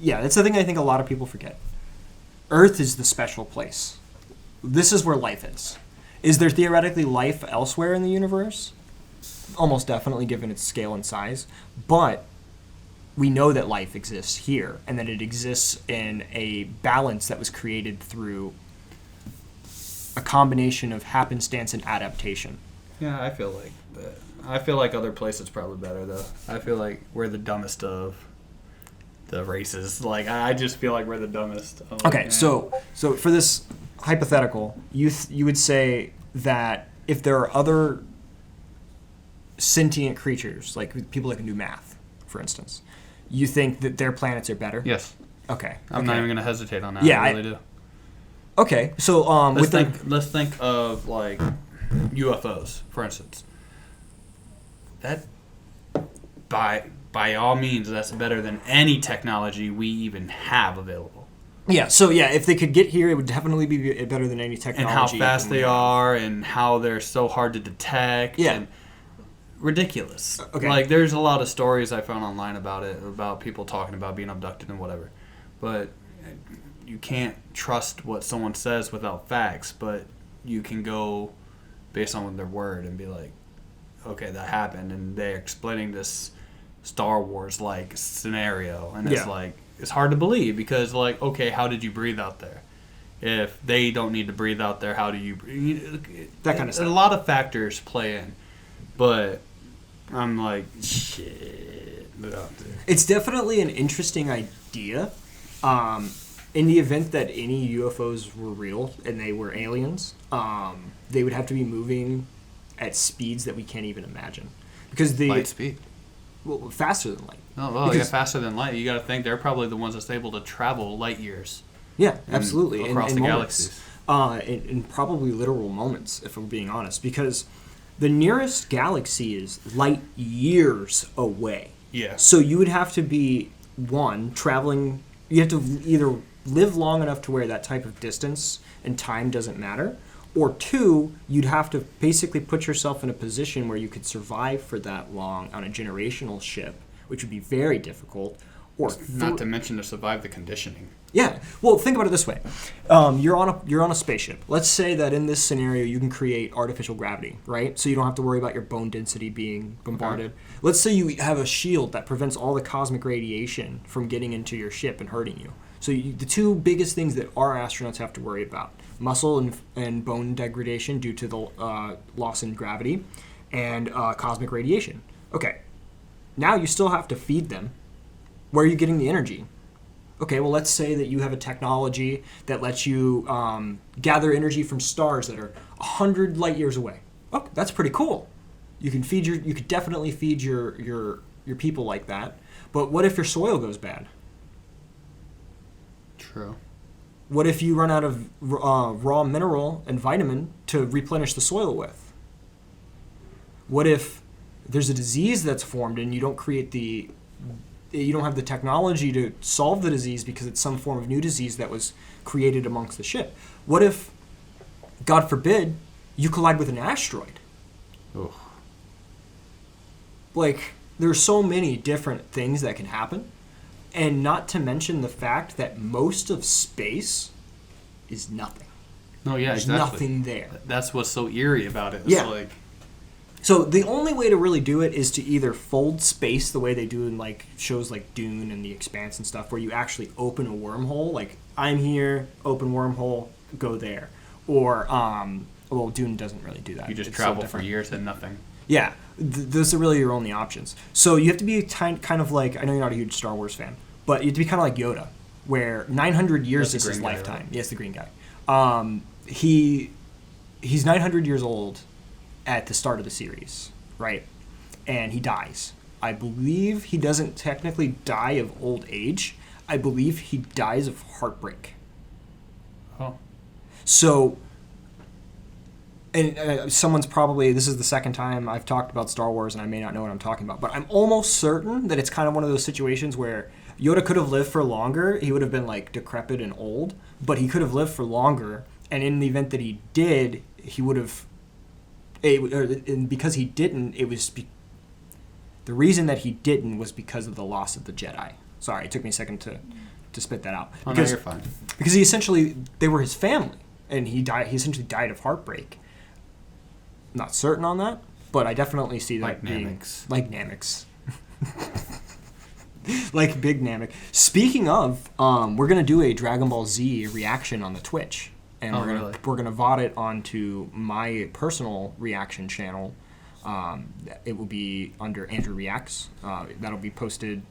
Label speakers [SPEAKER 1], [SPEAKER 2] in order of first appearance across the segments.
[SPEAKER 1] that's the thing I think a lot of people forget. Earth is the special place. This is where life is. Is there theoretically life elsewhere in the universe? Almost definitely, given its scale and size. But we know that life exists here, and that it exists in a balance that was created through a combination of happenstance and adaptation.
[SPEAKER 2] Yeah, I feel like that. I feel like other places probably better, though. I feel like we're the dumbest of the races. Like, I just feel like we're the dumbest.
[SPEAKER 1] Okay, so for this hypothetical, you would say that if there are other sentient creatures, like people that can do math, for instance, you think that their planets are better?
[SPEAKER 2] Yes.
[SPEAKER 1] Okay.
[SPEAKER 2] I'm not even going to hesitate on that.
[SPEAKER 1] Yeah,
[SPEAKER 2] I really do.
[SPEAKER 1] Okay, so
[SPEAKER 2] let's think of like UFOs, for instance. That by all means, that's better than any technology we even have available.
[SPEAKER 1] Yeah, so if they could get here, it would definitely be better than any technology.
[SPEAKER 2] And how fast they are, and how they're so hard to detect.
[SPEAKER 1] Yeah.
[SPEAKER 2] And ridiculous.
[SPEAKER 1] Okay.
[SPEAKER 2] Like, there's a lot of stories I found online about it, about people talking about being abducted and whatever. But you can't trust what someone says without facts, but you can go based on their word and be like, okay, that happened, and they're explaining this Star Wars-like scenario, and it's like, it's hard to believe, because, like, okay, how did you breathe out there? If they don't need to breathe out there, how do you breathe?
[SPEAKER 1] That kind of stuff.
[SPEAKER 2] A lot of factors play in, but I'm like, shit.
[SPEAKER 1] It's definitely an interesting idea. In the event that any UFOs were real and they were aliens, they would have to be moving at speeds that we can't even imagine. Because
[SPEAKER 2] light speed.
[SPEAKER 1] Well, faster than light.
[SPEAKER 2] Oh, well, yeah, faster than light. You got to think they're probably the ones that's able to travel light years.
[SPEAKER 1] Yeah, absolutely.
[SPEAKER 2] Across the galaxies.
[SPEAKER 1] In probably literal moments, if we're being honest. Because the nearest galaxy is light years away.
[SPEAKER 2] Yeah.
[SPEAKER 1] So you would have to be, traveling... You have to either live long enough to where that type of distance and time doesn't matter, or two, you'd have to basically put yourself in a position where you could survive for that long on a generational ship, which would be very difficult. Or
[SPEAKER 2] not to mention to survive the conditioning.
[SPEAKER 1] Yeah. Well, think about it this way: you're on a spaceship. Let's say that in this scenario you can create artificial gravity, right? So you don't have to worry about your bone density being bombarded. Okay. Let's say you have a shield that prevents all the cosmic radiation from getting into your ship and hurting you. So the two biggest things that our astronauts have to worry about: muscle and bone degradation due to the loss in gravity, and cosmic radiation. Okay. Now you still have to feed them. Where are you getting the energy? Okay, well, let's say that you have a technology that lets you gather energy from stars that are 100 light years away. Oh, that's pretty cool. You could definitely feed your people like that. But what if your soil goes bad?
[SPEAKER 2] True.
[SPEAKER 1] What if you run out of raw mineral and vitamin to replenish the soil with? What if there's a disease that's formed and you don't have the technology to solve the disease because it's some form of new disease that was created amongst the ship? What if, God forbid, you collide with an asteroid?
[SPEAKER 2] Ugh.
[SPEAKER 1] Like, there's so many different things that can happen, and not to mention the fact that most of space is nothing.
[SPEAKER 2] No, yeah,
[SPEAKER 1] There's
[SPEAKER 2] exactly.
[SPEAKER 1] nothing there.
[SPEAKER 2] That's what's so eerie about it. It's
[SPEAKER 1] yeah. So the only way to really do it is to either fold space the way they do in like shows like Dune and The Expanse and stuff, where you actually open a wormhole, like I'm here, open wormhole, go there. Or well, Dune doesn't really do that.
[SPEAKER 2] You just
[SPEAKER 1] it's
[SPEAKER 2] travel for years and nothing.
[SPEAKER 1] Yeah, those are really your only options. So you have to be kind of like, I know you're not a huge Star Wars fan, but you have to be kind of like Yoda, where 900 years is his lifetime. Right? Yes, the green guy. He's 900 years old at the start of the series, right? And he dies. I believe he doesn't technically die of old age. I believe he dies of heartbreak.
[SPEAKER 2] Oh.
[SPEAKER 1] So, and someone's probably, this is the second time I've talked about Star Wars and I may not know what I'm talking about, but I'm almost certain that it's kind of one of those situations where Yoda could have lived for longer. He would have been like decrepit and old, but he could have lived for longer. And in the event that he did, he would have, and because he didn't, it was the reason that he didn't was because of the loss of the Jedi. Sorry, it took me a second to spit that out.
[SPEAKER 2] Oh, no, you're fine.
[SPEAKER 1] Because they were his family, and he essentially died of heartbreak. Not certain on that, but I definitely see that
[SPEAKER 2] Like
[SPEAKER 1] being
[SPEAKER 2] Nameks.
[SPEAKER 1] like Nameks. Like Big Namek. Speaking of, we're gonna do a Dragon Ball Z reaction on the Twitch, and we're gonna VOD it onto my personal reaction channel. It will be under Andrew Reacts. That'll be posted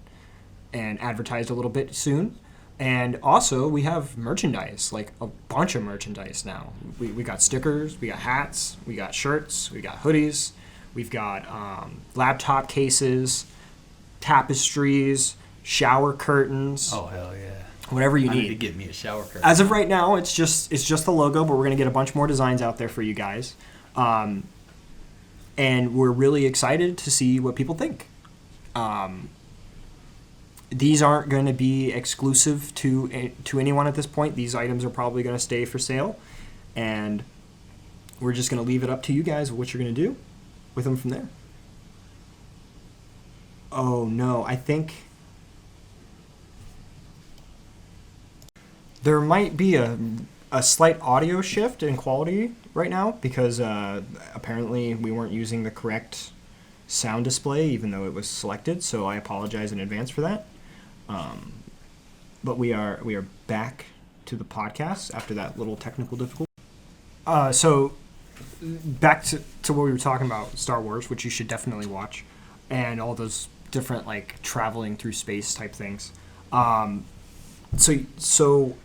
[SPEAKER 1] and advertised a little bit soon. And also, we have merchandise, like a bunch of merchandise now. We got stickers, we got hats, we got shirts, we got hoodies, we've got laptop cases, tapestries, shower curtains.
[SPEAKER 2] Oh, hell yeah.
[SPEAKER 1] Whatever you
[SPEAKER 2] I
[SPEAKER 1] need.
[SPEAKER 2] need to get me a shower curtain.
[SPEAKER 1] As of right now, it's just the logo, but we're going to get a bunch more designs out there for you guys. And we're really excited to see what people think. These aren't going to be exclusive to anyone at this point. These items are probably going to stay for sale. And we're just going to leave it up to you guys what you're going to do with them from there. Oh, no. I think there might be a slight audio shift in quality right now because apparently we weren't using the correct sound display even though it was selected, so I apologize in advance for that. But we are back to the podcast after that little technical difficulty. So back to what we were talking about, Star Wars, which you should definitely watch, and all those different like traveling through space type things. So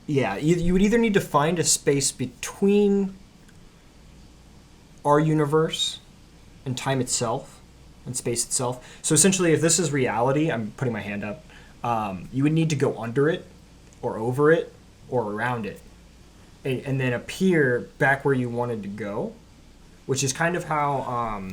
[SPEAKER 1] yeah, you would either need to find a space between our universe and time itself and space itself. So essentially, if this is reality, I'm putting my hand up, you would need to go under it or over it or around it and then appear back where you wanted to go, which is kind of how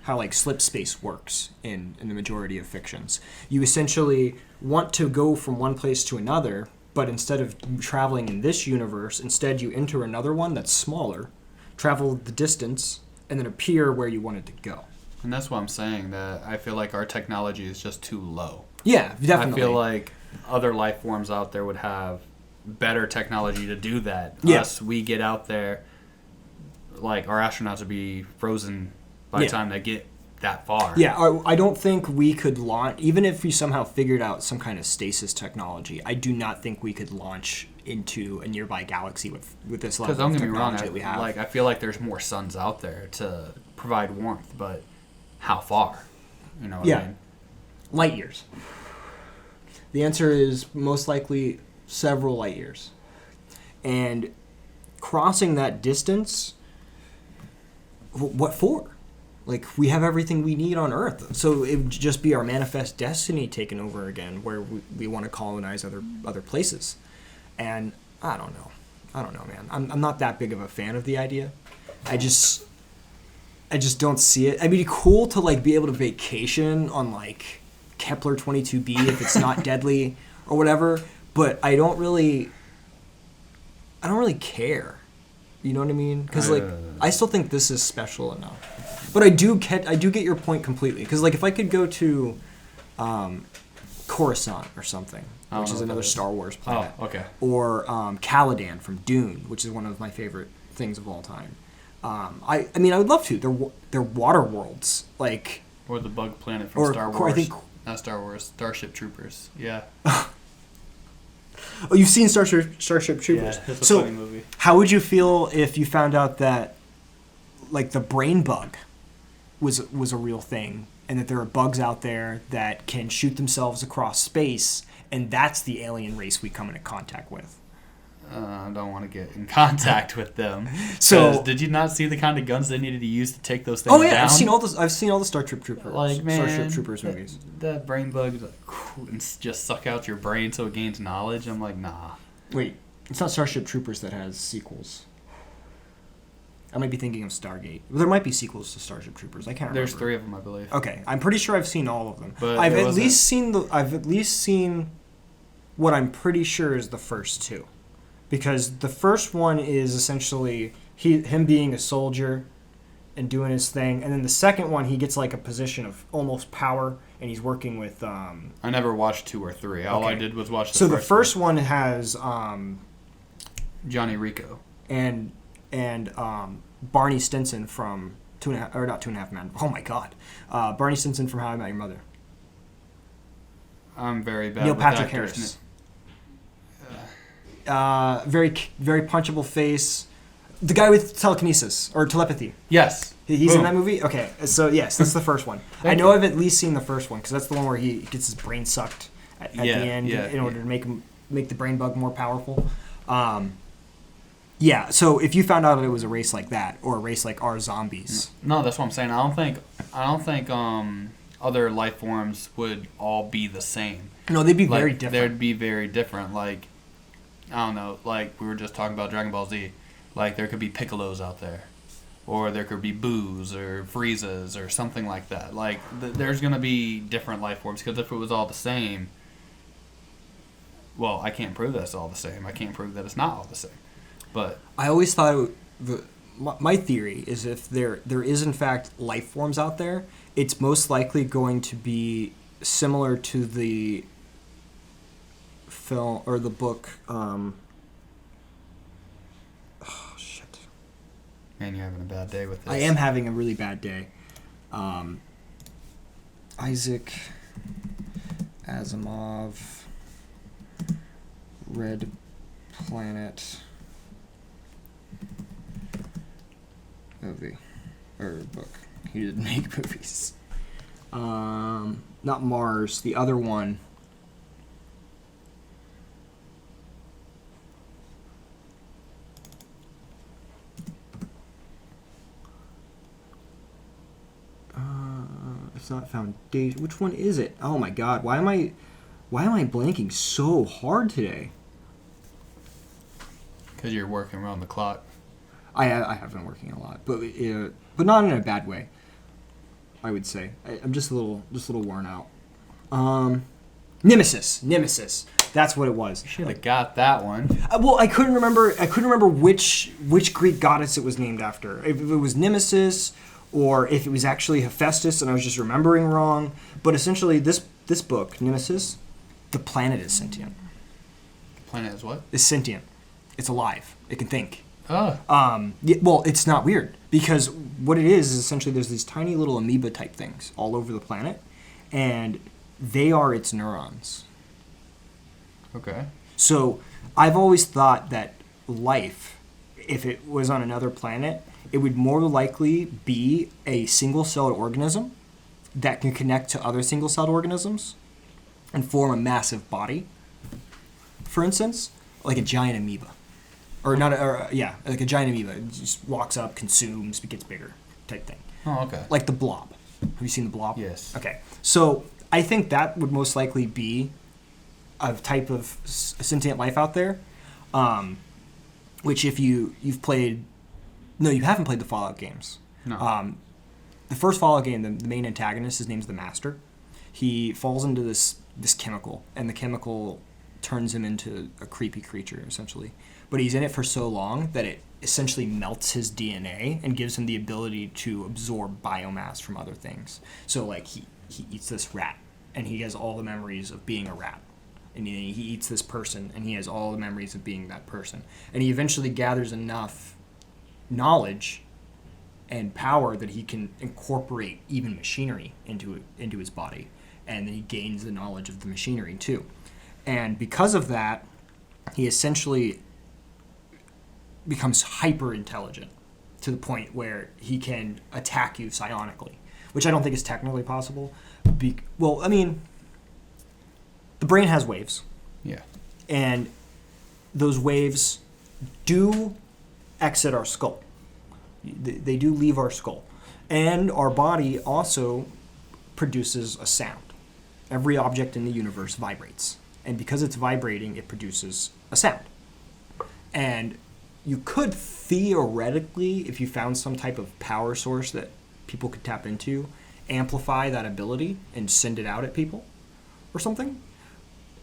[SPEAKER 1] like slip space works in the majority of fictions. You essentially want to go from one place to another, but instead of traveling in this universe, instead you enter another one that's smaller, travel the distance, and then appear where you wanted to go.
[SPEAKER 2] And that's what I'm saying, that I feel like our technology is just too low.
[SPEAKER 1] Yeah, definitely.
[SPEAKER 2] I feel like other life forms out there would have better technology to do that.
[SPEAKER 1] Yeah.
[SPEAKER 2] Us, we get out there, like our astronauts would be frozen by the time they get that far.
[SPEAKER 1] Yeah, I don't think we could launch, even if we somehow figured out some kind of stasis technology, I do not think we could launch into a nearby galaxy with this level of technology that we have.
[SPEAKER 2] Like, I feel like there's more suns out there to provide warmth, but how far? You know what I mean?
[SPEAKER 1] Light years. The answer is most likely several light years. And crossing that distance, what for? Like, we have everything we need on Earth. So it would just be our manifest destiny taken over again, where we want to colonize other places. And I don't know, man. I'm not that big of a fan of the idea. I just don't see it. I mean, it'd be cool to, like, be able to vacation on, like, Kepler 22b if it's not deadly or whatever, but I don't really care. You know what I mean? Because, like, I still think this is special enough. But I do get your point completely. Because, like, if I could go to Coruscant or something, which is another Star Wars planet.
[SPEAKER 2] Oh, okay.
[SPEAKER 1] Or Caladan from Dune, which is one of my favorite things of all time. I mean, I would love to. They're water worlds. Like,
[SPEAKER 2] or the bug planet from Star Wars.
[SPEAKER 1] I think,
[SPEAKER 2] not Star Wars, Starship Troopers. Yeah.
[SPEAKER 1] Oh, you've seen Starship Troopers.
[SPEAKER 2] Yeah, it's a funny movie.
[SPEAKER 1] How would you feel if you found out that, like, the brain bug was a real thing, and that there are bugs out there that can shoot themselves across space, and that's the alien race we come into contact with?
[SPEAKER 2] I don't want to get in contact with them.
[SPEAKER 1] So,
[SPEAKER 2] did you not see the kind of guns they needed to use to take those things down?
[SPEAKER 1] I've seen all the Starship Troopers movies.
[SPEAKER 2] That brain bug just suck out your brain so it gains knowledge. I'm like, nah.
[SPEAKER 1] Wait, it's not Starship Troopers that has sequels. I might be thinking of Stargate. There might be sequels to Starship Troopers. I can't remember.
[SPEAKER 2] There's 3 of them, I believe.
[SPEAKER 1] Okay, I'm pretty sure I've seen all of them.
[SPEAKER 2] But
[SPEAKER 1] I've at least seen what I'm pretty sure is the first 2. Because the first one is essentially him being a soldier and doing his thing. And then the second one, he gets like a position of almost power. and he's working with.
[SPEAKER 2] I never watched 2 or 3. All I did was watch the
[SPEAKER 1] so
[SPEAKER 2] first
[SPEAKER 1] the first one has
[SPEAKER 2] Johnny Rico.
[SPEAKER 1] and Barney Stinson from not Two and a Half Men. Oh my God, Barney Stinson from How I Met Your Mother.
[SPEAKER 2] I'm very bad.
[SPEAKER 1] Neil
[SPEAKER 2] with
[SPEAKER 1] Patrick
[SPEAKER 2] actors.
[SPEAKER 1] Harris. Very very punchable face. The guy with telekinesis or telepathy.
[SPEAKER 2] Yes.
[SPEAKER 1] He's
[SPEAKER 2] Boom.
[SPEAKER 1] in that movie? Okay, so yes, that's the first one. I know I've at least seen the first one because that's the one where he gets his brain sucked at the end in order to make the brain bug more powerful. Yeah, so if you found out that it was a race like that or a race like our zombies.
[SPEAKER 2] No, that's what I'm saying. I don't think other life forms would all be the same.
[SPEAKER 1] No, they'd be
[SPEAKER 2] Like,
[SPEAKER 1] very different.
[SPEAKER 2] They'd be very different. Like, I don't know, like we were just talking about Dragon Ball Z. Like there could be Piccolos out there. Or there could be Boos or Friezas or something like that. Like, there's going to be different life forms. Because if it was all the same... Well, I can't prove that it's all the same. I can't prove that it's not all the same. But...
[SPEAKER 1] I always thought... my theory is if there is, in fact, life forms out there, it's most likely going to be similar to the film... Or the book...
[SPEAKER 2] Man, you're having a bad day with this.
[SPEAKER 1] I am having a really bad day. Isaac Asimov, Red Planet movie or book. He didn't make movies. Not Mars. The other one. It's not Foundation. Which one is it? Oh my God! Why am I blanking so hard today?
[SPEAKER 2] Because you're working around the clock.
[SPEAKER 1] I have been working a lot, but not in a bad way. I would say I'm just a little worn out. Nemesis. That's what it was.
[SPEAKER 2] You should have got that one.
[SPEAKER 1] Well, I couldn't remember which Greek goddess it was named after. If it was Nemesis, or if it was actually Hephaestus, and I was just remembering wrong. But essentially, this book, Nemesis, the planet is sentient.
[SPEAKER 2] The planet is what?
[SPEAKER 1] It's sentient. It's alive. It can think.
[SPEAKER 2] Oh.
[SPEAKER 1] Well, it's not weird because what it is essentially there's these tiny little amoeba type things all over the planet, and they are its neurons.
[SPEAKER 2] Okay.
[SPEAKER 1] So I've always thought that life, if it was on another planet, it would more likely be a single-celled organism that can connect to other single-celled organisms and form a massive body. For instance, like a giant amoeba. Like a giant amoeba. It just walks up, consumes, gets bigger type thing.
[SPEAKER 2] Oh, okay.
[SPEAKER 1] Like the blob. Have you seen the blob?
[SPEAKER 2] Yes.
[SPEAKER 1] Okay. So I think that would most likely be a type of sentient life out there, which if you've played... No, you haven't played the Fallout games.
[SPEAKER 2] No.
[SPEAKER 1] The first Fallout game, the main antagonist, his name's the Master. He falls into this chemical, and the chemical turns him into a creepy creature, essentially. But he's in it for so long that it essentially melts his DNA and gives him the ability to absorb biomass from other things. So, like, he eats this rat, and he has all the memories of being a rat. And he eats this person, and he has all the memories of being that person. And he eventually gathers enough knowledge and power that he can incorporate even machinery into his body, and then he gains the knowledge of the machinery too. And because of that, he essentially becomes hyper intelligent to the point where he can attack you psionically, which I don't think is technically possible. The brain has waves.
[SPEAKER 2] Yeah.
[SPEAKER 1] And those waves do exit our skull. They do leave our skull. And our body also produces a sound. Every object in the universe vibrates. And because it's vibrating, it produces a sound. And you could theoretically, if you found some type of power source that people could tap into, amplify that ability and send it out at people or something.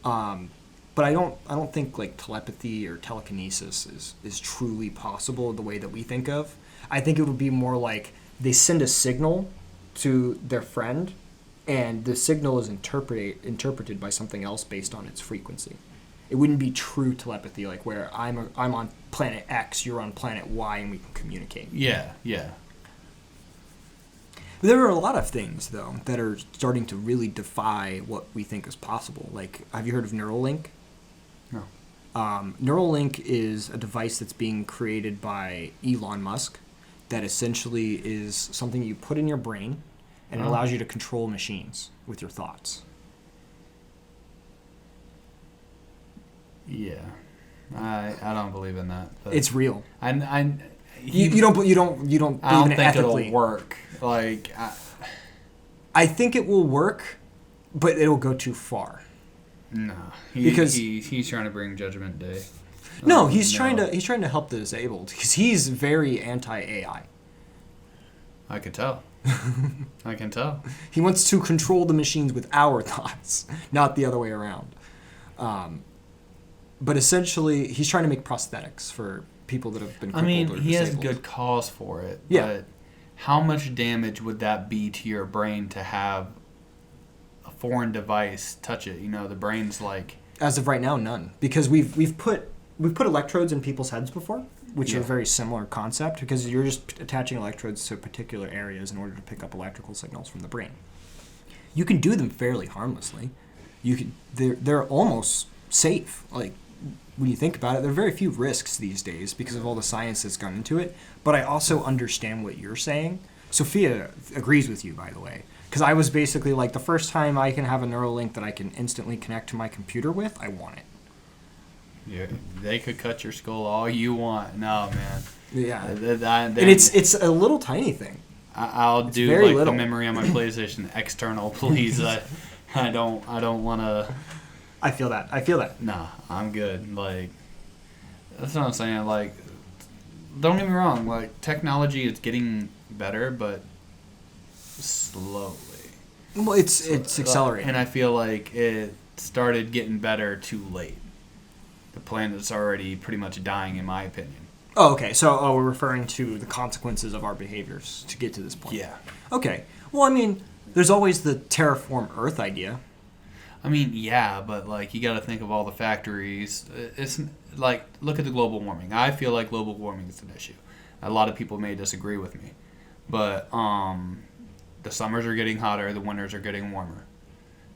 [SPEAKER 1] But I don't think like telepathy or telekinesis is truly possible the way that we think of. I think it would be more like they send a signal to their friend and the signal is interpreted by something else based on its frequency. It wouldn't be true telepathy, like where I'm on planet X, you're on planet Y, and we can communicate.
[SPEAKER 2] Yeah.
[SPEAKER 1] There are a lot of things, though, that are starting to really defy what we think is possible. Like, have you heard of Neuralink?
[SPEAKER 2] No.
[SPEAKER 1] Neuralink is a device that's being created by Elon Musk that essentially is something you put in your brain, and it allows you to control machines with your thoughts.
[SPEAKER 2] Yeah. I don't believe in that. But
[SPEAKER 1] It's real.
[SPEAKER 2] You
[SPEAKER 1] don't believe
[SPEAKER 2] I don't
[SPEAKER 1] in it
[SPEAKER 2] think
[SPEAKER 1] ethically.
[SPEAKER 2] it'll work. Like,
[SPEAKER 1] I think it will work, but it'll go too far.
[SPEAKER 2] no,
[SPEAKER 1] Because-
[SPEAKER 2] he's trying to bring Judgment Day.
[SPEAKER 1] No, he's trying to help the disabled because he's very anti-AI.
[SPEAKER 2] I could tell. I can tell.
[SPEAKER 1] He wants to control the machines with our thoughts, not the other way around. But essentially, he's trying to make prosthetics for people that have been crippled or
[SPEAKER 2] he has
[SPEAKER 1] disabled.
[SPEAKER 2] good cause for it.
[SPEAKER 1] Yeah.
[SPEAKER 2] But how much damage would that be to your brain to have a foreign device touch it? You know, the brain's like...
[SPEAKER 1] As of right now, none, because we've put electrodes in people's heads before, which are a
[SPEAKER 2] Yeah.
[SPEAKER 1] very similar concept, because you're just attaching electrodes to particular areas in order to pick up electrical signals from the brain. You can do them fairly harmlessly. They're almost safe. Like, when you think about it, there are very few risks these days because of all the science that's gone into it. But I also understand what you're saying. Sophia agrees with you, by the way. Because I was basically like, the first time I can have a Neuralink that I can instantly connect to my computer with, I want it.
[SPEAKER 2] Yeah, they could cut your skull all you want. No, man.
[SPEAKER 1] Yeah.
[SPEAKER 2] And
[SPEAKER 1] And it's a little tiny thing.
[SPEAKER 2] I'll do
[SPEAKER 1] very
[SPEAKER 2] like
[SPEAKER 1] little.
[SPEAKER 2] the memory on my PlayStation external, please. I don't want to.
[SPEAKER 1] I feel that.
[SPEAKER 2] Nah, I'm good. Like, that's what I'm saying. Like, don't get me wrong. Like, technology is getting better, but slowly.
[SPEAKER 1] Well, it's accelerating.
[SPEAKER 2] And I feel like it started getting better too late. The planet's already pretty much dying, in my opinion.
[SPEAKER 1] Oh, okay. So we're referring to the consequences of our behaviors to get to this point.
[SPEAKER 2] Yeah.
[SPEAKER 1] Okay. Well, I mean, there's always the terraform Earth idea.
[SPEAKER 2] I mean, yeah, but like you got to think of all the factories. It's like, look at the global warming. I feel like global warming is an issue. A lot of people may disagree with me, but the summers are getting hotter, the winters are getting warmer,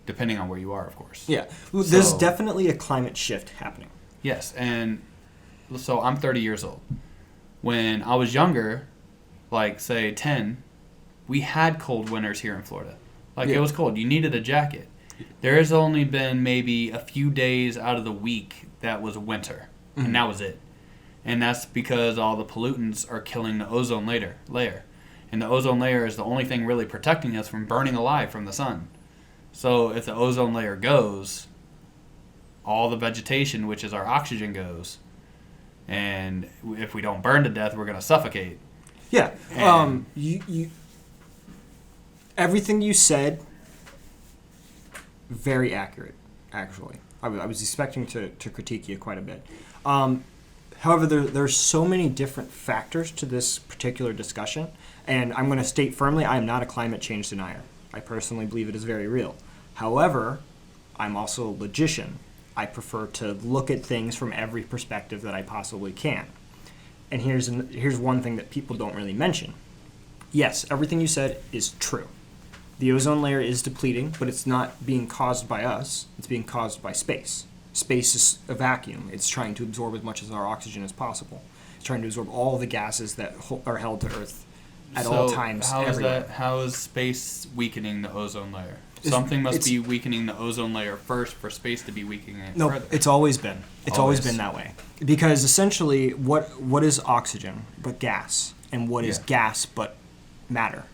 [SPEAKER 2] depending on where you are, of course.
[SPEAKER 1] Yeah. Well, there's
[SPEAKER 2] So-
[SPEAKER 1] definitely a climate shift happening.
[SPEAKER 2] Yes, and so I'm 30 years old. When I was younger, like say 10, we had cold winters here in Florida. Like
[SPEAKER 1] Yeah.
[SPEAKER 2] it was cold. You needed a jacket. There has only been maybe a few days out of the week that was winter,
[SPEAKER 1] Mhm.
[SPEAKER 2] and that was it. And that's because all the pollutants are killing the ozone layer. And the ozone layer is the only thing really protecting us from burning alive from the sun. So if the ozone layer goes, all the vegetation, which is our oxygen, goes. And if we don't burn to death, we're going to suffocate.
[SPEAKER 1] Yeah.
[SPEAKER 2] And-
[SPEAKER 1] You everything you said, very accurate, actually. I was expecting to critique you quite a bit. However, there's so many different factors to this particular discussion, and I'm going to state firmly, I am not a climate change denier. I personally believe it is very real. However, I'm also a logician. I prefer to look at things from every perspective that I possibly can. And here's one thing that people don't really mention. Yes, everything you said is true. The ozone layer is depleting, but it's not being caused by us. It's being caused by space. Space is a vacuum. It's trying to absorb as much of our oxygen as possible. It's trying to absorb all the gases that are held to Earth at all times. Everywhere.
[SPEAKER 2] How is space weakening the ozone layer?
[SPEAKER 1] It's-
[SPEAKER 2] Something must
[SPEAKER 1] it's-
[SPEAKER 2] be weakening the ozone layer first for space to be weakening it
[SPEAKER 1] No,
[SPEAKER 2] further.
[SPEAKER 1] it's always been. It's always
[SPEAKER 2] Always.
[SPEAKER 1] been that way. Because essentially, what is oxygen but gas? And what is
[SPEAKER 2] Yeah.
[SPEAKER 1] gas but matter?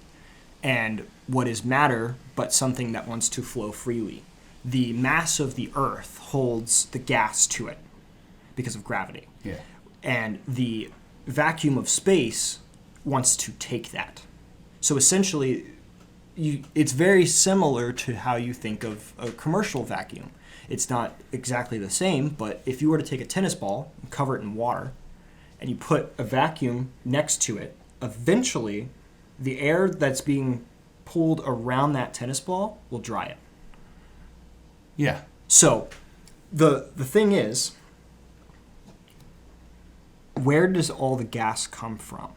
[SPEAKER 1] And what is matter but something that wants to flow freely? The mass of the Earth holds the gas to it because of gravity.
[SPEAKER 2] Yeah.
[SPEAKER 1] And the vacuum of space wants to take that. So essentially, it's very similar to how you think of a commercial vacuum. It's not exactly the same, but if you were to take a tennis ball and cover it in water, and you put a vacuum next to it, eventually the air that's being pulled around that tennis ball will dry it.
[SPEAKER 2] Yeah.
[SPEAKER 1] So the thing is, where does all the gas come from?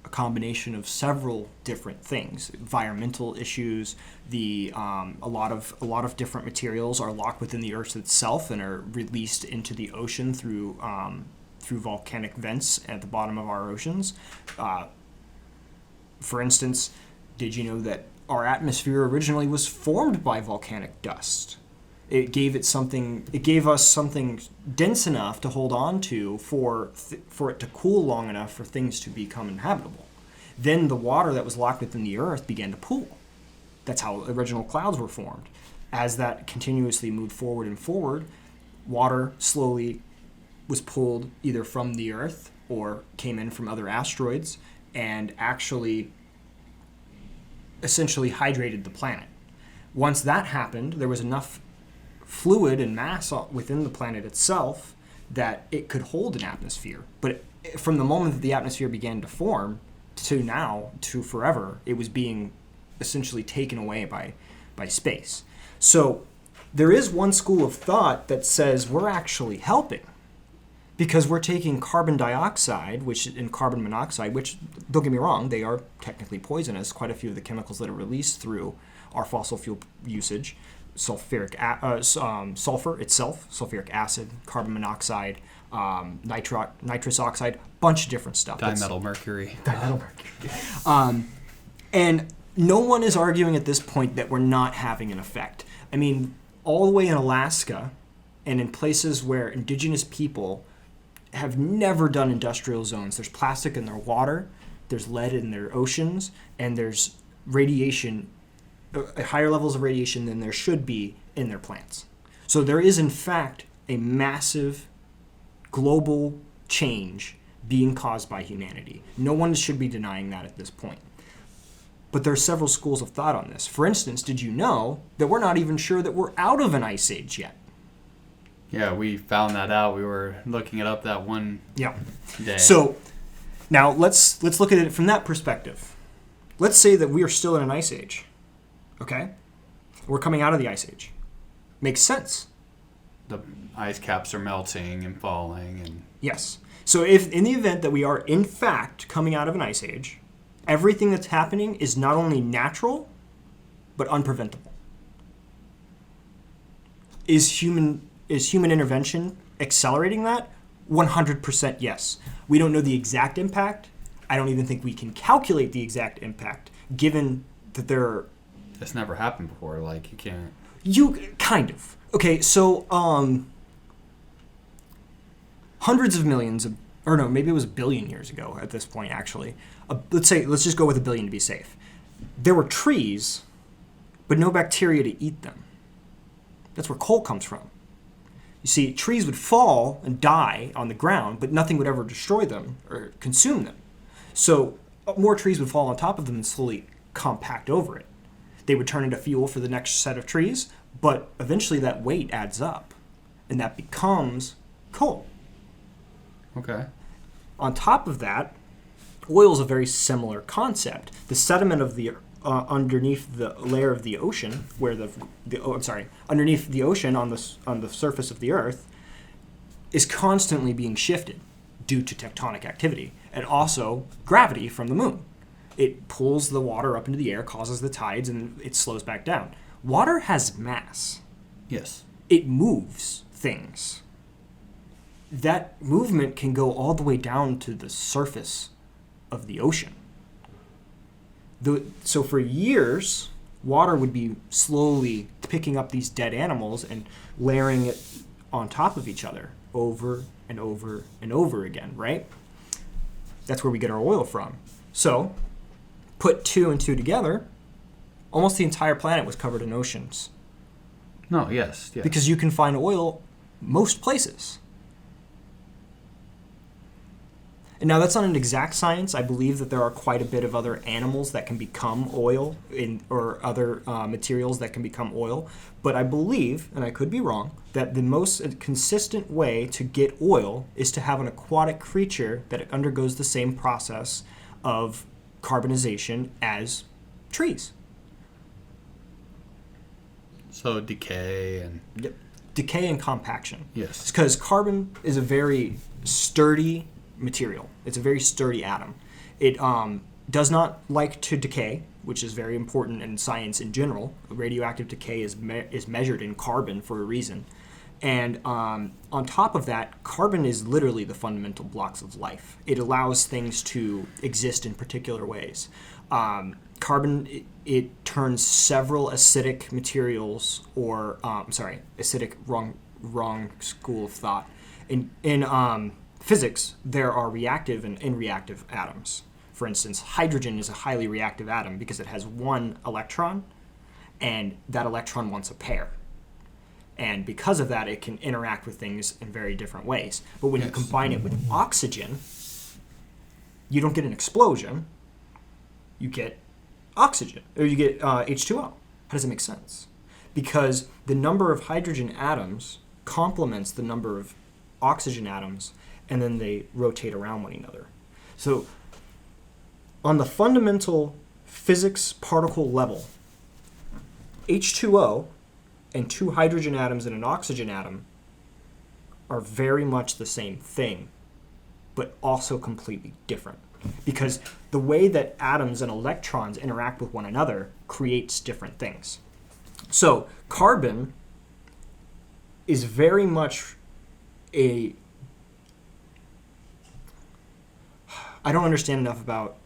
[SPEAKER 1] A combination of several different things. Environmental issues, a lot of different materials are locked within the Earth itself and are released into the ocean through volcanic vents at the bottom of our oceans. For instance, did you know that our atmosphere originally was formed by volcanic dust? It gave us something dense enough to hold on to for it to cool long enough for things to become inhabitable. Then the water that was locked within the Earth began to pool. That's how original clouds were formed. As that continuously moved forward and forward, water slowly was pulled either from the Earth or came in from other asteroids and actually essentially hydrated the planet. Once that happened, there was enough fluid and mass within the planet itself that it could hold an atmosphere. But from the moment that the atmosphere began to form to now, to forever, it was being essentially taken away by space. So there is one school of thought that says we're actually helping because we're taking carbon dioxide and carbon monoxide, which, don't get me wrong, they are technically poisonous. Quite a few of the chemicals that are released through our fossil fuel usage, sulfur itself, sulfuric acid, carbon monoxide, nitrous oxide, bunch of different stuff.
[SPEAKER 2] Dimethyl mercury.
[SPEAKER 1] And no one is arguing at this point that we're not having an effect. I mean, all the way in Alaska and in places where indigenous people have never done industrial zones, there's plastic in their water, there's lead in their oceans, and there's radiation, higher levels of radiation than there should be in their plants. So there is, in fact, a massive global change being caused by humanity. No one should be denying that at this point. But there are several schools of thought on this. For instance, did you know that we're not even sure that we're out of an ice age yet?
[SPEAKER 2] Yeah, we found that out. We were looking it up that one day.
[SPEAKER 1] So now let's look at it from that perspective. Let's say that we are still in an ice age. Okay? We're coming out of the ice age. Makes sense.
[SPEAKER 2] The ice caps are melting and falling. And
[SPEAKER 1] Yes. So if in the event that we are in fact coming out of an ice age, everything that's happening is not only natural, but unpreventable. Is human intervention accelerating that? 100% yes. We don't know the exact impact. I don't even think we can calculate the exact impact, given that there are...
[SPEAKER 2] It's never happened before. Like, you can't...
[SPEAKER 1] Kind of. Okay, so, hundreds of millions of... Or no, maybe it was a billion years ago at this point, actually. Let's just go with a billion to be safe. There were trees, but no bacteria to eat them. That's where coal comes from. You see, trees would fall and die on the ground, but nothing would ever destroy them or consume them. So more trees would fall on top of them and slowly compact over it. They would turn into fuel for the next set of trees, but eventually that weight adds up, and that becomes coal.
[SPEAKER 2] Okay.
[SPEAKER 1] On top of that, oil is a very similar concept. The sediment of the underneath the layer of the ocean, underneath the ocean on the surface of the Earth, is constantly being shifted due to tectonic activity and also gravity from the moon. It pulls the water up into the air, causes the tides, and it slows back down. Water has mass.
[SPEAKER 2] Yes.
[SPEAKER 1] It moves things. That movement can go all the way down to the surface of the ocean. So for years, water would be slowly picking up these dead animals and layering it on top of each other over and over and over again, right? That's where we get our oil from. So put two and two together, almost the entire planet was covered in oceans.
[SPEAKER 2] No, yes.
[SPEAKER 1] Because you can find oil most places. And now that's not an exact science. I believe that there are quite a bit of other animals that can become oil or other materials that can become oil. But I believe, and I could be wrong, that the most consistent way to get oil is to have an aquatic creature that undergoes the same process of carbonization as trees.
[SPEAKER 2] So decay and...
[SPEAKER 1] Yep. Decay and compaction.
[SPEAKER 2] Yes.
[SPEAKER 1] Because carbon is a very sturdy material. It's a very sturdy atom. It does not like to decay, which is very important in science in general. Radioactive decay is measured in carbon for a reason. And on top of that, carbon is literally the fundamental blocks of life. It allows things to exist in particular ways. Carbon, it turns several acidic materials, or acidic, wrong school of thought. In physics, there are reactive and inreactive atoms. For instance, hydrogen is a highly reactive atom because it has one electron, and that electron wants a pair. And because of that, it can interact with things in very different ways. But when you combine it with oxygen, you don't get an explosion. You get oxygen, or you get H2O. How does it make sense? Because the number of hydrogen atoms complements the number of oxygen atoms, and then they rotate around one another. So on the fundamental physics particle level, H2O and two hydrogen atoms and an oxygen atom are very much the same thing, but also completely different. Because the way that atoms and electrons interact with one another creates different things. So carbon is very much I don't understand enough about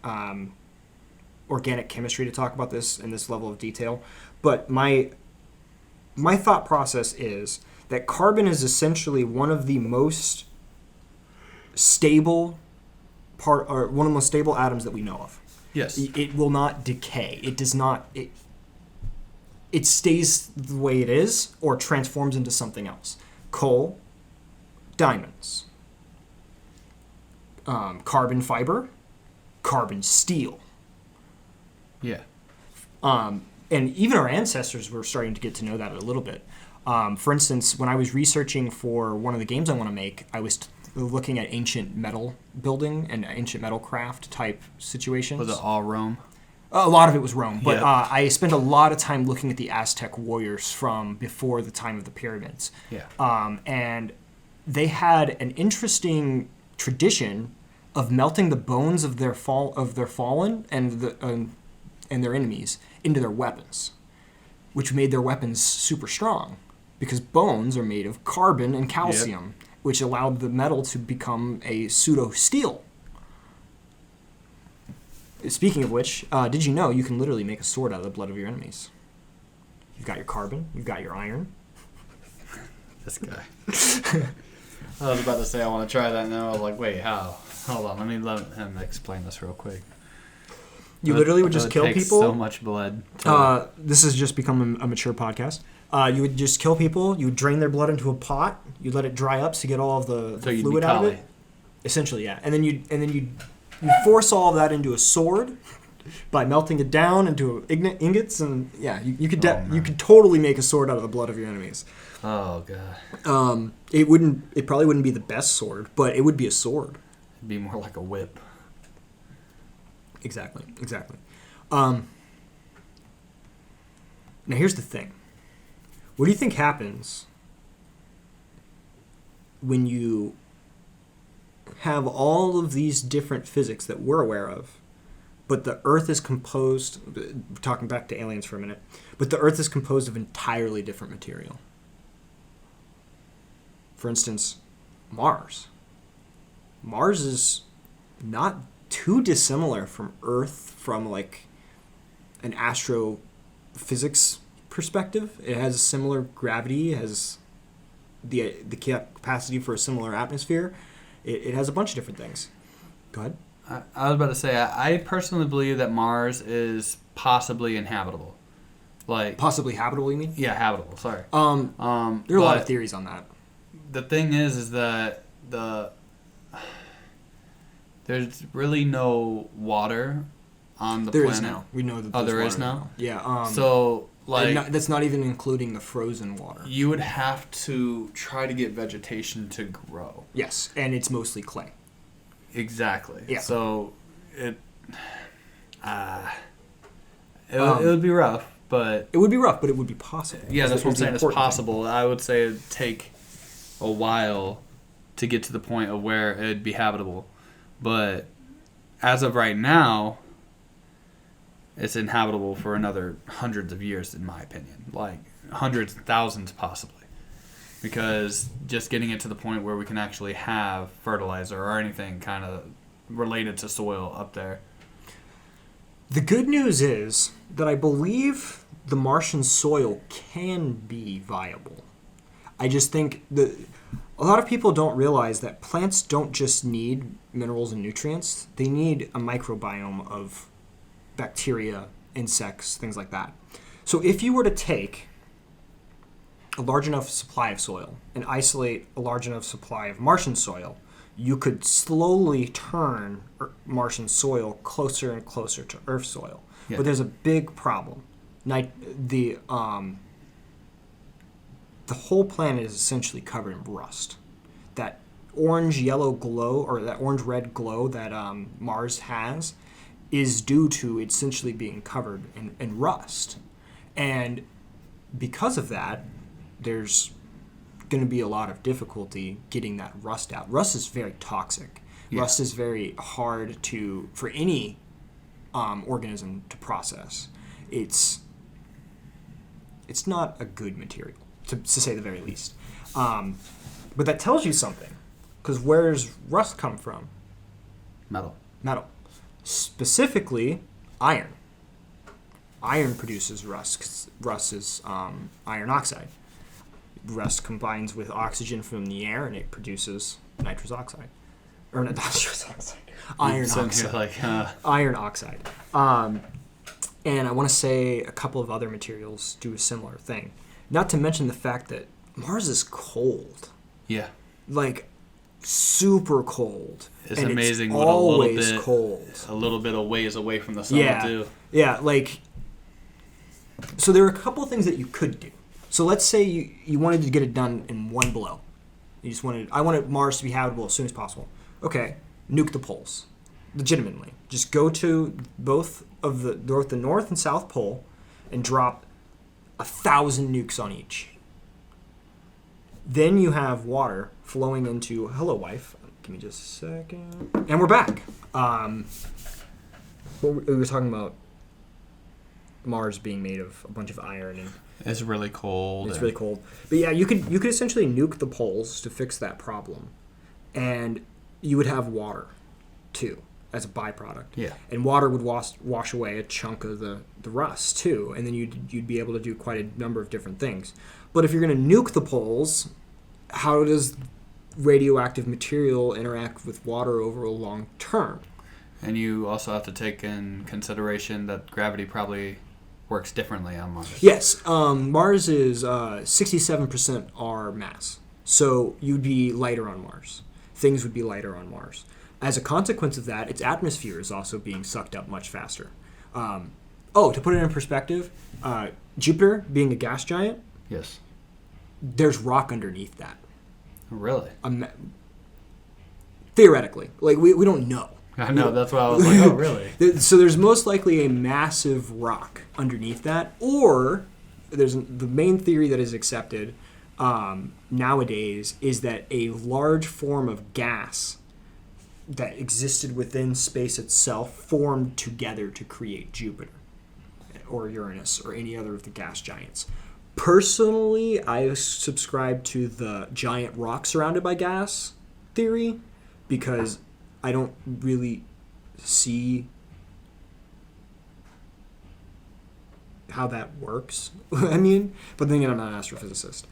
[SPEAKER 1] organic chemistry to talk about this in this level of detail, but my thought process is that carbon is essentially one of the most stable one of the most stable atoms that we know of.
[SPEAKER 2] Yes.
[SPEAKER 1] It will not decay. It does not. It stays the way it is or transforms into something else. Coal, diamonds, carbon fiber, carbon steel.
[SPEAKER 2] Yeah.
[SPEAKER 1] And even our ancestors were starting to get to know that a little bit. For instance, when I was researching for one of the games I want to make, I was looking at ancient metal building and ancient metal craft type situations.
[SPEAKER 2] Was it all Rome?
[SPEAKER 1] A lot of it was Rome, but
[SPEAKER 2] Yeah.
[SPEAKER 1] I spent a lot of time looking at the Aztec warriors from before the time of the pyramids.
[SPEAKER 2] Yeah.
[SPEAKER 1] And they had an interesting tradition of melting the bones of their fallen and their enemies into their weapons, which made their weapons super strong because bones are made of carbon and calcium, which allowed the metal to become a pseudo steel. Speaking of which, did you know you can literally make a sword out of the blood of your enemies? You've got your carbon, you've got your iron.
[SPEAKER 2] This guy. I was about to say I want to try that now. I was like, wait, how? Hold on, let him explain this real quick.
[SPEAKER 1] You literally would just kill people.
[SPEAKER 2] So much blood.
[SPEAKER 1] This has just become a mature podcast. You would just kill people. You would drain their blood into a pot. You'd let it dry up to get all of the fluid out of it. Essentially, yeah. And then you force all of that into a sword by melting it down into ingots, and yeah, you could totally make a sword out of the blood of your enemies.
[SPEAKER 2] Oh god.
[SPEAKER 1] It probably wouldn't be the best sword, but it would be a sword.
[SPEAKER 2] It'd be more like a whip.
[SPEAKER 1] Exactly. Now here's the thing. What do you think happens when you have all of these different physics that we're aware of, but the Earth is composed, talking back to aliens for a minute, but the Earth is composed of entirely different material? For instance, Mars. Mars is not too dissimilar from Earth from like an astrophysics perspective. It has a similar gravity, it has the capacity for a similar atmosphere. It has a bunch of different things. Go ahead.
[SPEAKER 2] I was about to say, I personally believe that Mars is possibly inhabitable. Like
[SPEAKER 1] Possibly habitable, you mean?
[SPEAKER 2] Yeah, habitable. Sorry.
[SPEAKER 1] There are a lot of theories on that.
[SPEAKER 2] The thing is that there's really no water on the
[SPEAKER 1] There
[SPEAKER 2] planet.
[SPEAKER 1] is now. We know that
[SPEAKER 2] Oh,
[SPEAKER 1] there's
[SPEAKER 2] there
[SPEAKER 1] water
[SPEAKER 2] is now?
[SPEAKER 1] Yeah.
[SPEAKER 2] So, like...
[SPEAKER 1] that's not even including the frozen water.
[SPEAKER 2] You would have to try to get vegetation to grow.
[SPEAKER 1] Yes, and it's mostly clay.
[SPEAKER 2] Exactly.
[SPEAKER 1] Yeah.
[SPEAKER 2] So, it would be rough, but
[SPEAKER 1] it would be rough, but it would be possible.
[SPEAKER 2] Yeah, that's what I'm saying. It's possible.
[SPEAKER 1] Thing.
[SPEAKER 2] I would say it'd take a while to get to the point of where it'd be habitable. But as of right now, it's inhabitable for another hundreds of years, in my opinion. Like hundreds, thousands possibly. Because just getting it to the point where we can actually have fertilizer or anything kind of related to soil up there.
[SPEAKER 1] The good news is that I believe the Martian soil can be viable. I just think a lot of people don't realize that plants don't just need minerals and nutrients. They need a microbiome of bacteria, insects, things like that. So if you were to take a large enough supply of soil and isolate a large enough supply of Martian soil, you could slowly turn Martian soil closer and closer to Earth soil. Yeah. But there's a big problem. The whole planet is essentially covered in rust. That orange-yellow glow, or that orange-red glow that Mars has, is due to essentially being covered in rust. And because of that, there's going to be a lot of difficulty getting that rust out. Rust is very toxic. Yeah. Rust is very hard for any organism to process. It's not a good material, to say the very least. But that tells you something, because where does rust come from?
[SPEAKER 2] Metal.
[SPEAKER 1] Specifically, iron. Iron produces rust, because rust is iron oxide. Rust combines with oxygen from the air, and it produces nitrous oxide. Or not nitrous oxide. Iron oxide. Iron oxide. And I want to say a couple of other materials do a similar thing. Not to mention the fact that Mars is cold.
[SPEAKER 2] Yeah.
[SPEAKER 1] Like, super cold.
[SPEAKER 2] It's amazing
[SPEAKER 1] what
[SPEAKER 2] a little bit of ways away from the sun will do.
[SPEAKER 1] Yeah, like, so there are a couple of things that you could do. So let's say you wanted to get it done in one blow. I wanted Mars to be habitable as soon as possible. Okay, nuke the poles. Legitimately. Just go to both of the North and South Pole and drop 1,000 nukes on each. Then you have water flowing into... Hello, wife. Give me just a second. And we're back. We were talking about Mars being made of a bunch of iron and...
[SPEAKER 2] It's really cold.
[SPEAKER 1] It's really cold. But yeah, you could essentially nuke the poles to fix that problem. And you would have water, too, as a byproduct.
[SPEAKER 2] Yeah.
[SPEAKER 1] And water would wash away a chunk of the rust, too. And then you'd be able to do quite a number of different things. But if you're going to nuke the poles, how does radioactive material interact with water over a long term?
[SPEAKER 2] And you also have to take in consideration that gravity probably works differently on Mars.
[SPEAKER 1] Yes. Mars is 67% our mass. So you'd be lighter on Mars. Things would be lighter on Mars. As a consequence of that, its atmosphere is also being sucked up much faster. To put it in perspective, Jupiter being a gas giant,
[SPEAKER 2] yes,
[SPEAKER 1] there's rock underneath that.
[SPEAKER 2] Really?
[SPEAKER 1] Theoretically. Like, we don't know.
[SPEAKER 2] I know, that's why I was like, oh, really?
[SPEAKER 1] So there's most likely a massive rock underneath that, or the main theory that is accepted nowadays is that a large form of gas that existed within space itself formed together to create Jupiter or Uranus or any other of the gas giants. Personally, I subscribe to the giant rock surrounded by gas theory because I don't really see how that works. But then again, I'm not an astrophysicist.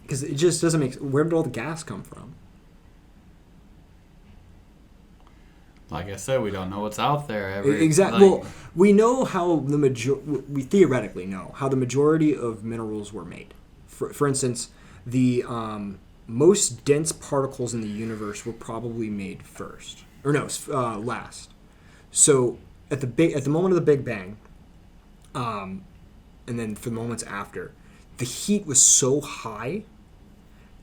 [SPEAKER 1] Because it just doesn't make... Where did all the gas come from?
[SPEAKER 2] Like I said, we don't know what's out there.
[SPEAKER 1] Exactly. Well, we know how we theoretically know how the majority of minerals were made. For instance, the most dense particles in the universe were probably made first, or last. So at the moment of the Big Bang, and then for the moments after, the heat was so high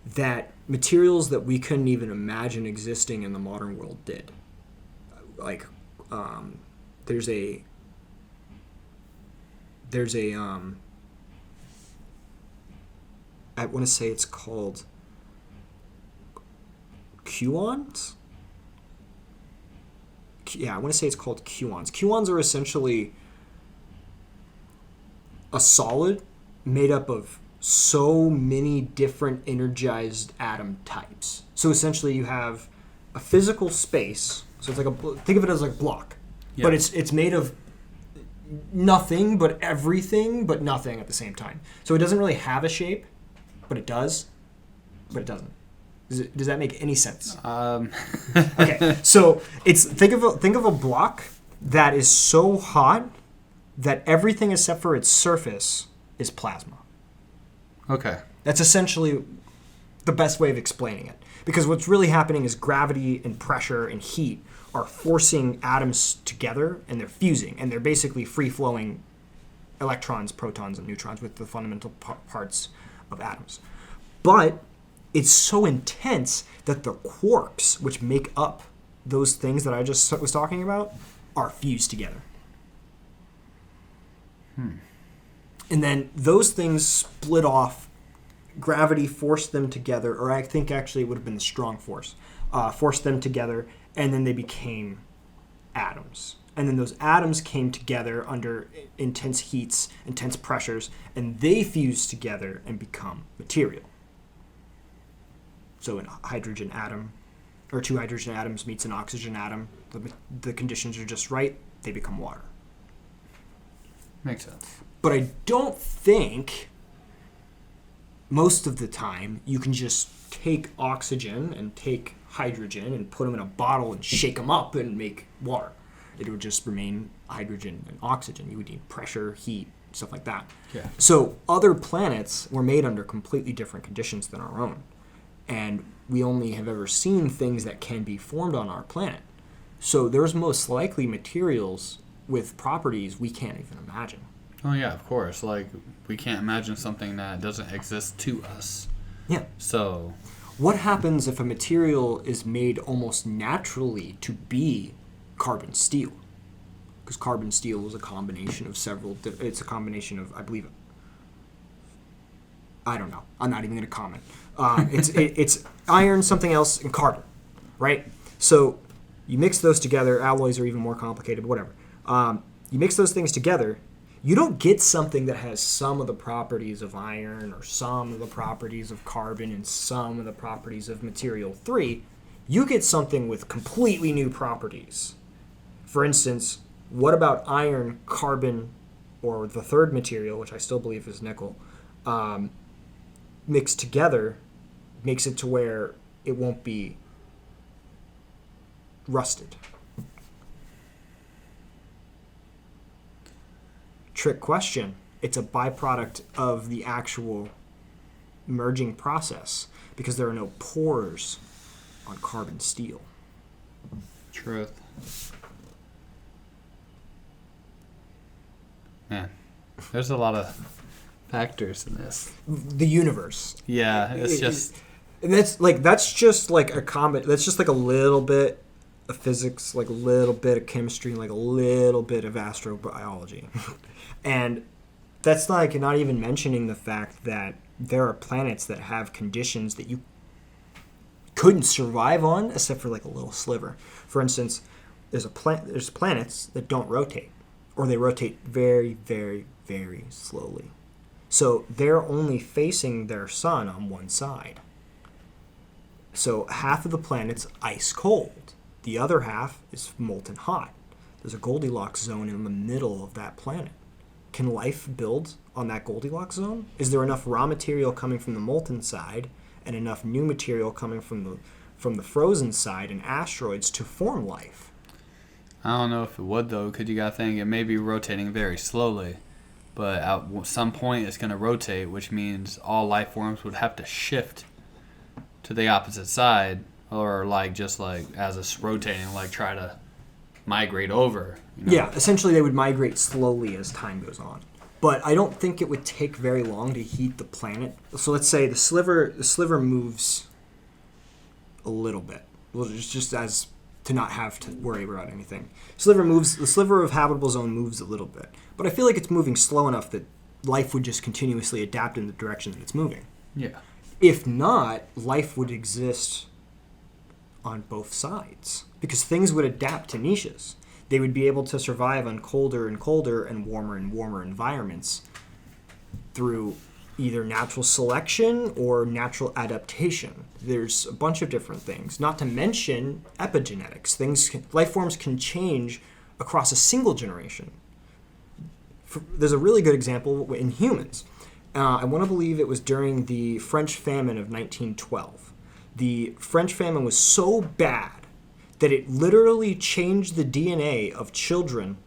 [SPEAKER 1] that materials that we couldn't even imagine existing in the modern world did. Like, there's a there's a I want to say it's called Cuons. Yeah, I want to say it's called Cuons. Cuons are essentially a solid made up of so many different energized atom types. So essentially you have a physical space. So it's like think of it as like a block. Yeah. But it's made of nothing but everything but nothing at the same time. So it doesn't really have a shape, but it does, but it doesn't. Does that make any sense? Okay, so think of a block that is so hot that everything except for its surface is plasma.
[SPEAKER 2] Okay.
[SPEAKER 1] That's essentially the best way of explaining it. Because what's really happening is gravity and pressure and heat are forcing atoms together, and they're fusing, and they're basically free-flowing electrons, protons, and neutrons with the fundamental parts of atoms. But it's so intense that the quarks, which make up those things that I just was talking about, are fused together. And then those things split off. Gravity forced them together, or I think actually it would have been the strong force, forced them together, and then they became atoms. And then those atoms came together under intense heats, intense pressures, and they fused together and become material. So a hydrogen atom, or two hydrogen atoms meets an oxygen atom, the conditions are just right, they become water.
[SPEAKER 2] Makes sense.
[SPEAKER 1] But I don't think most of the time you can just take oxygen and take hydrogen and put them in a bottle and shake them up and make water. It would just remain hydrogen and oxygen. You would need pressure, heat, stuff like that.
[SPEAKER 2] Yeah.
[SPEAKER 1] So other planets were made under completely different conditions than our own. And we only have ever seen things that can be formed on our planet. So there's most likely materials with properties we can't even imagine.
[SPEAKER 2] Oh, yeah, of course. Like, we can't imagine something that doesn't exist to us.
[SPEAKER 1] Yeah.
[SPEAKER 2] So
[SPEAKER 1] what happens if a material is made almost naturally to be carbon steel? Because carbon steel is a combination of it's a combination of, I believe, I don't know. I'm not even going to comment. It's iron, something else, and carbon, right? So you mix those together. Alloys are even more complicated, but whatever. You mix those things together. You don't get something that has some of the properties of iron or some of the properties of carbon and some of the properties of material 3. You get something with completely new properties. For instance, what about iron, carbon, or the third material, which I still believe is nickel, mixed together makes it to where it won't be rusted. Trick question. It's a byproduct of the actual merging process because there are no pores on carbon steel.
[SPEAKER 2] Truth. Man, there's a lot of factors in this.
[SPEAKER 1] The universe.
[SPEAKER 2] Yeah, it's just...
[SPEAKER 1] And that's just like a little bit of physics, like a little bit of chemistry, like a little bit of astrobiology. And that's like not even mentioning the fact that there are planets that have conditions that you couldn't survive on except for like a little sliver. For instance, there's planets that don't rotate, or they rotate very, very, very slowly. So they're only facing their sun on one side. So half of the planet's ice cold. The other half is molten hot. There's a Goldilocks zone in the middle of that planet. Can life build on that Goldilocks zone? Is there enough raw material coming from the molten side and enough new material coming from the frozen side and asteroids to form life?
[SPEAKER 2] I don't know if it would, though, because you got to think it may be rotating very slowly. But at some point it's going to rotate, which means all life forms would have to shift to the opposite side, or just as it's rotating, try to migrate over. You know?
[SPEAKER 1] Yeah, essentially they would migrate slowly as time goes on. But I don't think it would take very long to heat the planet. So let's say the sliver moves a little bit. Well, just as to not have to worry about anything. The sliver of habitable zone moves a little bit. But I feel like it's moving slow enough that life would just continuously adapt in the direction that it's moving.
[SPEAKER 2] Yeah.
[SPEAKER 1] If not, life would exist on both sides because things would adapt to niches. They would be able to survive on colder and colder and warmer environments through either natural selection or natural adaptation. There's a bunch of different things, not to mention epigenetics. Life forms can change across a single generation. There's a really good example in humans. I want to believe it was during the French famine of 1912. The French famine was so bad that it literally changed the DNA of children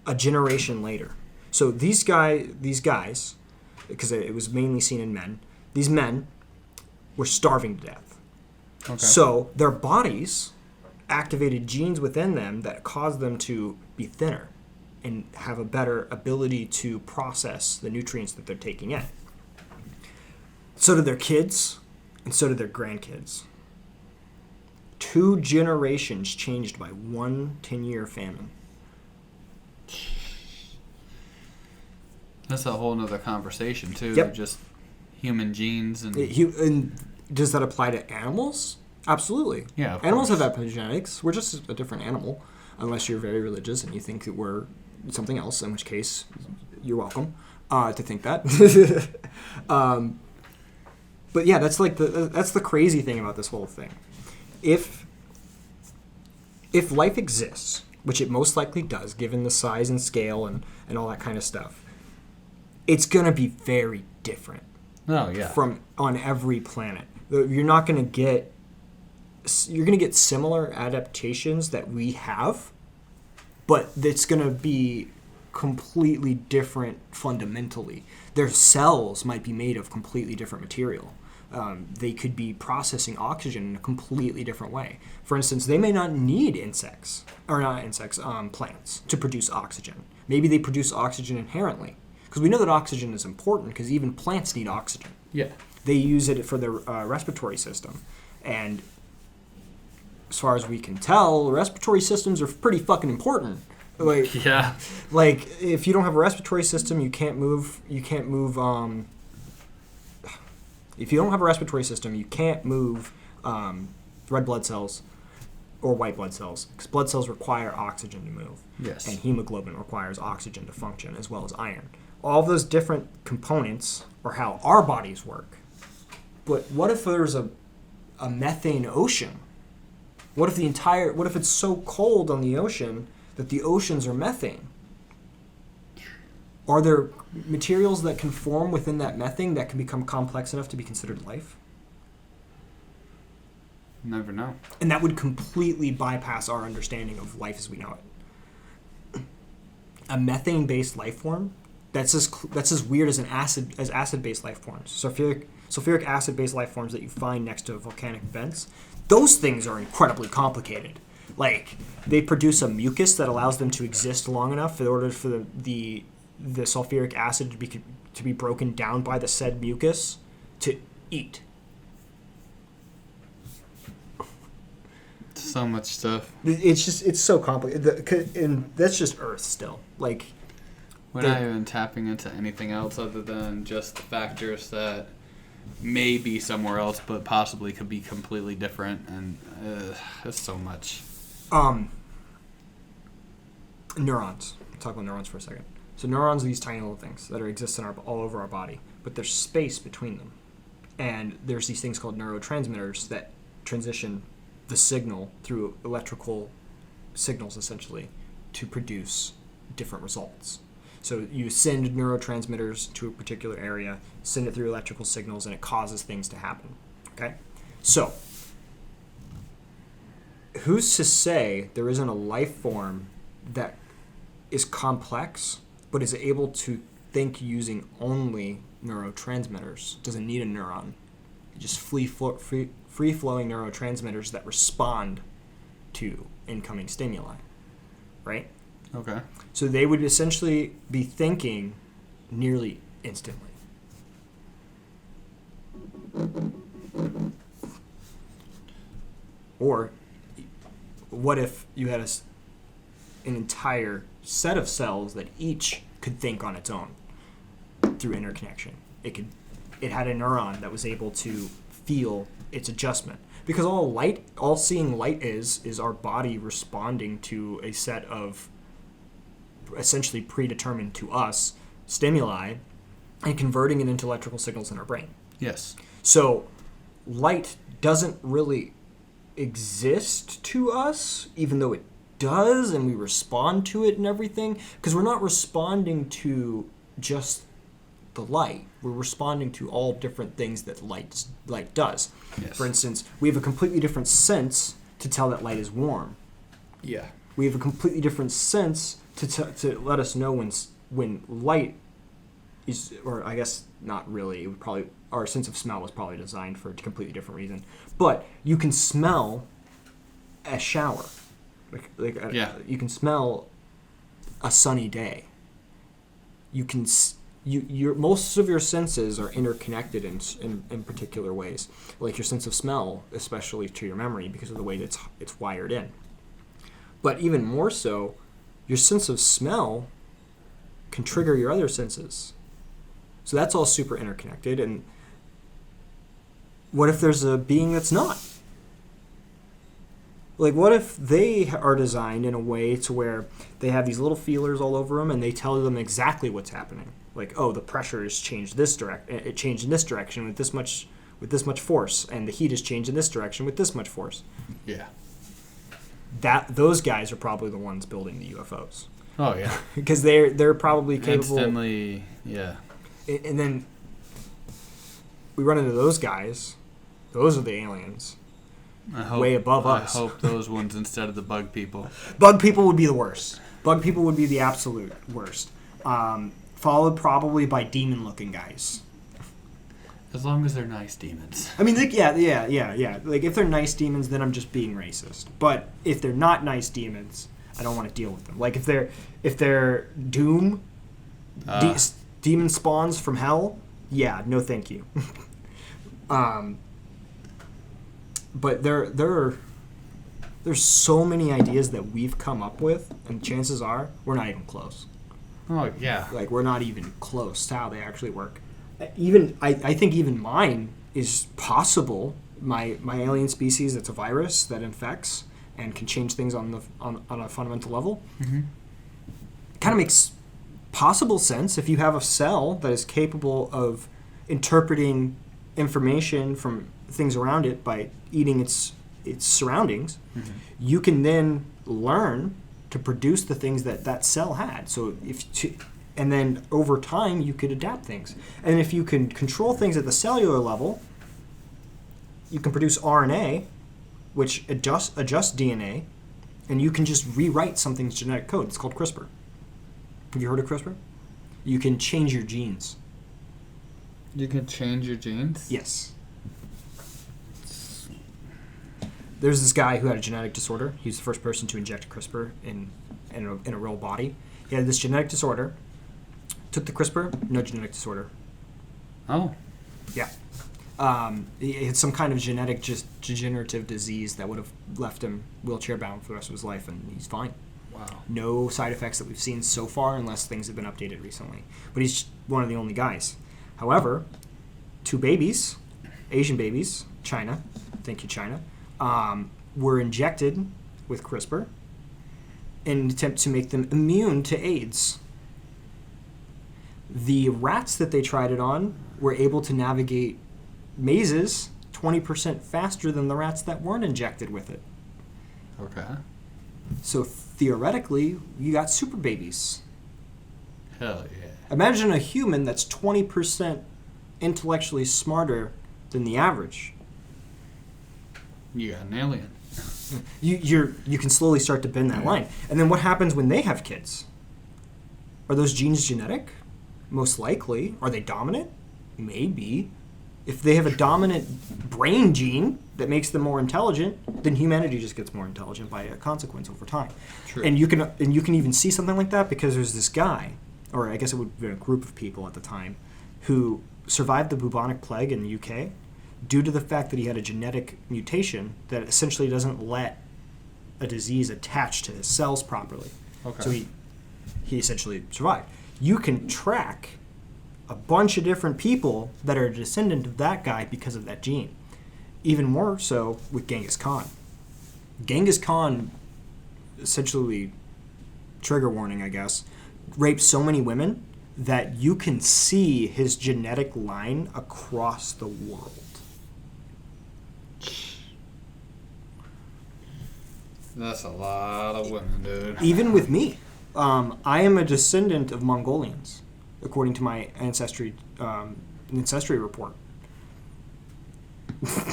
[SPEAKER 1] a generation later. So these guys, because it was mainly seen in men, these men were starving to death. Okay. So their bodies activated genes within them that caused them to be thinner and have a better ability to process the nutrients that they're taking in. So did their kids, and so did their grandkids. 2 generations changed by one 10-year famine.
[SPEAKER 2] That's a whole nother conversation, too.
[SPEAKER 1] Yep.
[SPEAKER 2] Just human genes and...
[SPEAKER 1] And does that apply to animals? Absolutely.
[SPEAKER 2] Yeah, of
[SPEAKER 1] Animals
[SPEAKER 2] course.
[SPEAKER 1] have epigenetics. We're just a different animal, unless you're very religious and you think that we're something else, in which case you're welcome to think that. But yeah, that's the crazy thing about this whole thing. If life exists, which it most likely does, given the size and scale and all that kind of stuff, it's going to be very different.
[SPEAKER 2] Oh, yeah.
[SPEAKER 1] From on every planet. You're going to get similar adaptations that we have, but it's going to be completely different fundamentally. Their cells might be made of completely different material. They could be processing oxygen in a completely different way. For instance, they may not need plants to produce oxygen. Maybe they produce oxygen inherently. Because we know that oxygen is important because even plants need oxygen.
[SPEAKER 2] Yeah.
[SPEAKER 1] They use it for their respiratory system. And as far as we can tell, respiratory systems are pretty fucking important.
[SPEAKER 2] Yeah.
[SPEAKER 1] Like, if you don't have a respiratory system, you can't move, if you don't have a respiratory system, you can't move red blood cells or white blood cells, because blood cells require oxygen to move.
[SPEAKER 2] Yes.
[SPEAKER 1] And hemoglobin requires oxygen to function, as well as iron. All of those different components are how our bodies work. But what if there's a methane ocean? What if it's so cold on the ocean that the oceans are methane? Are there materials that can form within that methane that can become complex enough to be considered life?
[SPEAKER 2] Never know.
[SPEAKER 1] And that would completely bypass our understanding of life as we know it. A methane-based life form that's as weird as acid-based life forms. Sulfuric acid-based life forms that you find next to volcanic vents. Those things are incredibly complicated. Like, they produce a mucus that allows them to exist long enough in order for the sulfuric acid to be broken down by the said mucus to eat.
[SPEAKER 2] So much stuff.
[SPEAKER 1] It's so complicated, and that's just Earth still. Like,
[SPEAKER 2] we're not even tapping into anything else other than just the factors that may be somewhere else, but possibly could be completely different, and there's so much.
[SPEAKER 1] Neurons. Talk about neurons for a second. So neurons are these tiny little things that exist all over our body, but there's space between them, and there's these things called neurotransmitters that transition the signal through electrical signals, essentially, to produce different results. So you send neurotransmitters to a particular area, send it through electrical signals, and it causes things to happen. Okay? So, who's to say there isn't a life form that is complex, but is able to think using only neurotransmitters? Doesn't need a neuron. Just free-flowing neurotransmitters that respond to incoming stimuli. Right?
[SPEAKER 2] Okay.
[SPEAKER 1] So they would essentially be thinking nearly instantly. Or what if you had an entire set of cells that each could think on its own through interconnection. It had a neuron that was able to feel its adjustment. Because all seeing light is our body responding to a set of essentially predetermined to us stimuli and converting it into electrical signals in our brain.
[SPEAKER 2] Yes.
[SPEAKER 1] So light doesn't really exist to us, even though it does, and we respond to it and everything, because we're not responding to just the light. We're responding to all different things that light does.
[SPEAKER 2] Yes.
[SPEAKER 1] For instance, we have a completely different sense to tell that light is warm.
[SPEAKER 2] Yeah.
[SPEAKER 1] We have a completely different sense to let us know when light is, or I guess not really. It would probably, our sense of smell was probably designed for a completely different reason. But you can smell a shower. You can smell a sunny day. You can your most of your senses are interconnected in particular ways, like your sense of smell, especially to your memory because of the way that it's wired in. But even more so, your sense of smell can trigger your other senses. So that's all super interconnected. And what if there's a being that's not? Like, what if they are designed in a way to where they have these little feelers all over them and they tell them exactly what's happening? Like, oh, the pressure has changed it changed in this direction with this much force, and the heat has changed in this direction with this much force.
[SPEAKER 2] Yeah.
[SPEAKER 1] Those guys are probably the ones building the UFOs.
[SPEAKER 2] Oh yeah.
[SPEAKER 1] Because they're probably capable.
[SPEAKER 2] Instantly, yeah.
[SPEAKER 1] And then we run into those guys. Those are the aliens. Way above us.
[SPEAKER 2] I hope those ones instead of the bug people.
[SPEAKER 1] Bug people would be the worst. Bug people would be the absolute worst. Followed probably by demon-looking guys.
[SPEAKER 2] As long as they're nice demons.
[SPEAKER 1] I mean, yeah. Like, if they're nice demons, then I'm just being racist. But if they're not nice demons, I don't want to deal with them. Like, if they're Doom, demon spawns from hell, yeah, no thank you. But there's so many ideas that we've come up with, and chances are we're not even close.
[SPEAKER 2] Oh yeah.
[SPEAKER 1] Like, we're not even close to how they actually work. Even I think even mine is possible. My alien species, that's a virus that infects and can change things on a fundamental level.
[SPEAKER 2] Mm-hmm.
[SPEAKER 1] Kind of makes possible sense if you have a cell that is capable of interpreting information from things around it by eating its surroundings. Mm-hmm. You can then learn to produce the things that cell had. So and then over time you could adapt things. And if you can control things at the cellular level, you can produce RNA, which adjusts DNA, and you can just rewrite something's genetic code. It's called CRISPR. Have you heard of CRISPR? You can change your genes.
[SPEAKER 2] You can change your genes?
[SPEAKER 1] Yes. There's this guy who had a genetic disorder. He was the first person to inject CRISPR in a real body. He had this genetic disorder. Took the CRISPR, no genetic disorder.
[SPEAKER 2] Oh.
[SPEAKER 1] Yeah. He had some kind of genetic degenerative disease that would have left him wheelchair bound for the rest of his life, and he's fine.
[SPEAKER 2] Wow.
[SPEAKER 1] No side effects that we've seen so far, unless things have been updated recently. But he's one of the only guys. However, 2 babies, Asian babies, China, thank you, China, were injected with CRISPR in an attempt to make them immune to AIDS. The rats that they tried it on were able to navigate mazes 20% faster than the rats that weren't injected with it.
[SPEAKER 2] Okay.
[SPEAKER 1] So theoretically, you got super babies.
[SPEAKER 2] Hell yeah.
[SPEAKER 1] Imagine a human that's 20% intellectually smarter than the average.
[SPEAKER 2] You got an alien.
[SPEAKER 1] You can slowly start to bend that line. And then what happens when they have kids? Are those genes genetic? Most likely. Are they dominant? Maybe. If they have a dominant brain gene that makes them more intelligent, then humanity just gets more intelligent by a consequence over time.
[SPEAKER 2] True.
[SPEAKER 1] And you can even see something like that because there's this guy, or I guess it would have been a group of people at the time, who survived the bubonic plague in the UK due to the fact that he had a genetic mutation that essentially doesn't let a disease attach to his cells properly.
[SPEAKER 2] Okay.
[SPEAKER 1] So he essentially survived. You can track a bunch of different people that are a descendant of that guy because of that gene. Even more so with Genghis Khan. Genghis Khan, essentially, trigger warning, I guess, raped so many women that you can see his genetic line across the world.
[SPEAKER 2] That's a lot of women, dude.
[SPEAKER 1] Even with me. I am a descendant of Mongolians, according to my ancestry report.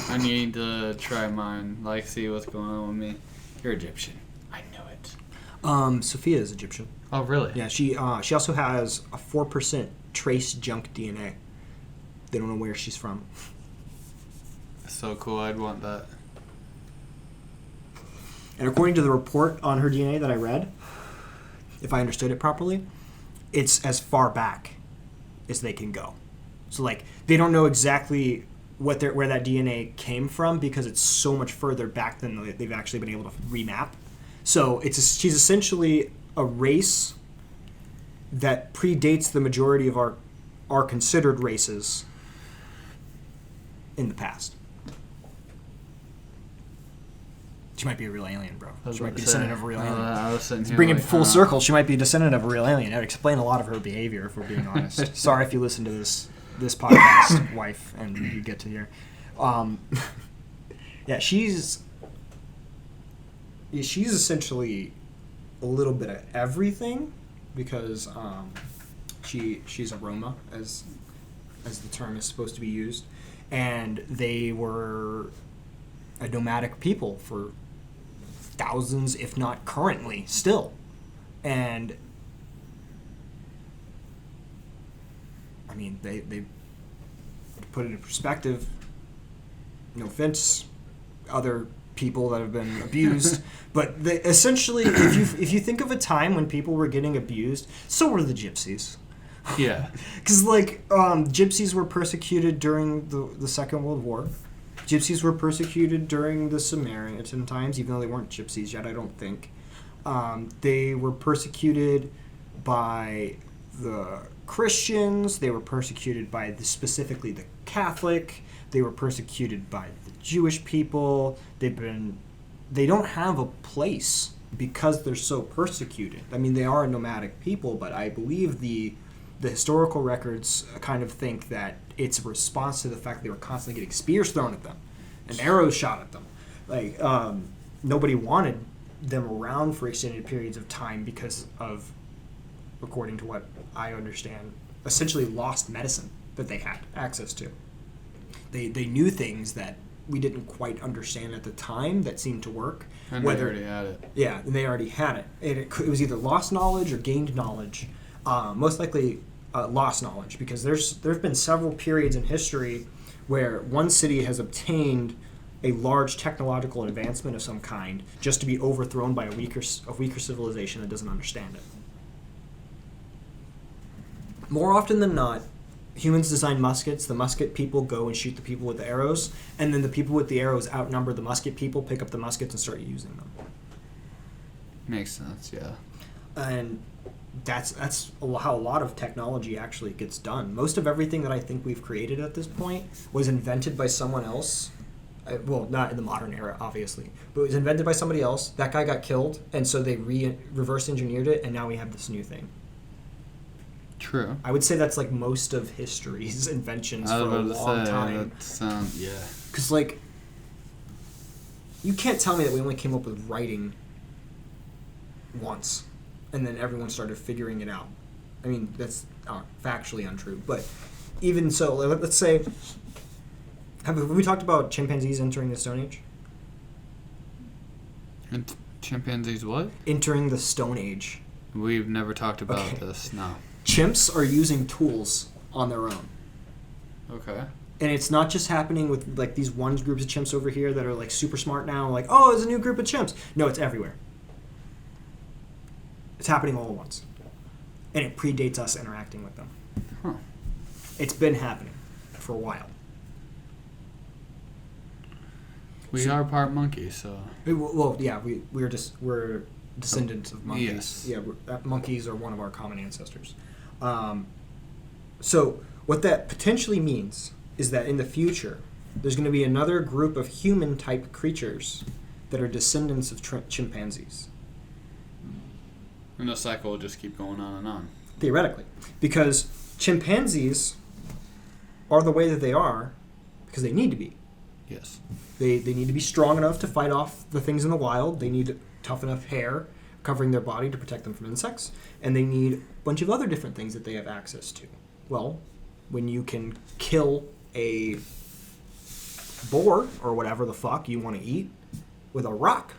[SPEAKER 2] I need to try mine. See what's going on with me. You're Egyptian. I know it.
[SPEAKER 1] Sophia is Egyptian.
[SPEAKER 2] Oh, really?
[SPEAKER 1] Yeah, she also has a 4% trace junk DNA. They don't know where she's from.
[SPEAKER 2] So cool. I'd want that.
[SPEAKER 1] And according to the report on her DNA that I read, if I understood it properly, it's as far back as they can go. So they don't know exactly where that DNA came from because it's so much further back than they've actually been able to remap. So she's essentially a race that predates the majority of our considered races in the past. She might be a real alien, bro. She might be a descendant of a real alien.
[SPEAKER 2] I was sitting here
[SPEAKER 1] Bring it full circle. She might be a descendant of a real alien. That would explain a lot of her behavior, if we're being honest. Sorry if you listen to this podcast, wife, and you get to hear. Yeah, she's essentially a little bit of everything because she's a Roma, as the term is supposed to be used, and they were a nomadic people for thousands, if not currently, still. And I mean, they put it in perspective. No offense, other people that have been abused, but they, essentially, if you think of a time when people were getting abused, so were the gypsies.
[SPEAKER 2] Yeah.
[SPEAKER 1] Because gypsies were persecuted during the Second World War. Gypsies were persecuted during the Samaritan times, even though they weren't gypsies yet, I don't think. They were persecuted by the Christians. They were persecuted by specifically the Catholic. They were persecuted by the Jewish people. They don't have a place because they're so persecuted. I mean, they are a nomadic people, but I believe the historical records kind of think that it's a response to the fact that they were constantly getting spears thrown at them and arrows shot at them. Nobody wanted them around for extended periods of time because of, according to what I understand, essentially lost medicine that they had access to. They knew things that we didn't quite understand at the time that seemed to work.
[SPEAKER 2] And they already had it. Yeah,
[SPEAKER 1] and they already had it. It was either lost knowledge or gained knowledge. Most likely lost knowledge, because there have been several periods in history where one city has obtained a large technological advancement of some kind just to be overthrown by a weaker civilization that doesn't understand it. More often than not, humans design muskets. The musket people go and shoot the people with the arrows, and then the people with the arrows outnumber the musket people, pick up the muskets, and start using them.
[SPEAKER 2] Makes sense, yeah. And
[SPEAKER 1] that's how a lot of technology actually gets done. Most of everything that I think we've created at this point was invented by someone else. Well, not in the modern era, obviously, but it was invented by somebody else. That guy got killed, and so they reverse engineered it, and now we have this new thing.
[SPEAKER 2] True.
[SPEAKER 1] I would say that's most of history's inventions for a long time.
[SPEAKER 2] Yeah.
[SPEAKER 1] Because, you can't tell me that we only came up with writing once, and then everyone started figuring it out. I mean, that's factually untrue. But even so, let's say, have we talked about chimpanzees entering the Stone Age?
[SPEAKER 2] And chimpanzees what?
[SPEAKER 1] Entering the Stone Age.
[SPEAKER 2] We've never talked about this, no.
[SPEAKER 1] Chimps are using tools on their own.
[SPEAKER 2] Okay.
[SPEAKER 1] And it's not just happening with these one groups of chimps over here that are super smart now, oh, there's a new group of chimps. No, it's everywhere. It's happening all at once. And it predates us interacting with them.
[SPEAKER 2] Huh.
[SPEAKER 1] It's been happening for a while.
[SPEAKER 2] We are part monkey, so.
[SPEAKER 1] Well, yeah, we're descendants of monkeys.
[SPEAKER 2] Yes.
[SPEAKER 1] Yeah, monkeys are one of our common ancestors. So what that potentially means is that in the future, there's going to be another group of human-type creatures that are descendants of chimpanzees.
[SPEAKER 2] And the cycle will just keep going on and on.
[SPEAKER 1] Theoretically. Because chimpanzees are the way that they are because they need to be.
[SPEAKER 2] Yes.
[SPEAKER 1] They need to be strong enough to fight off the things in the wild. They need tough enough hair covering their body to protect them from insects. And they need a bunch of other different things that they have access to. Well, when you can kill a boar or whatever the fuck you want to eat with a rock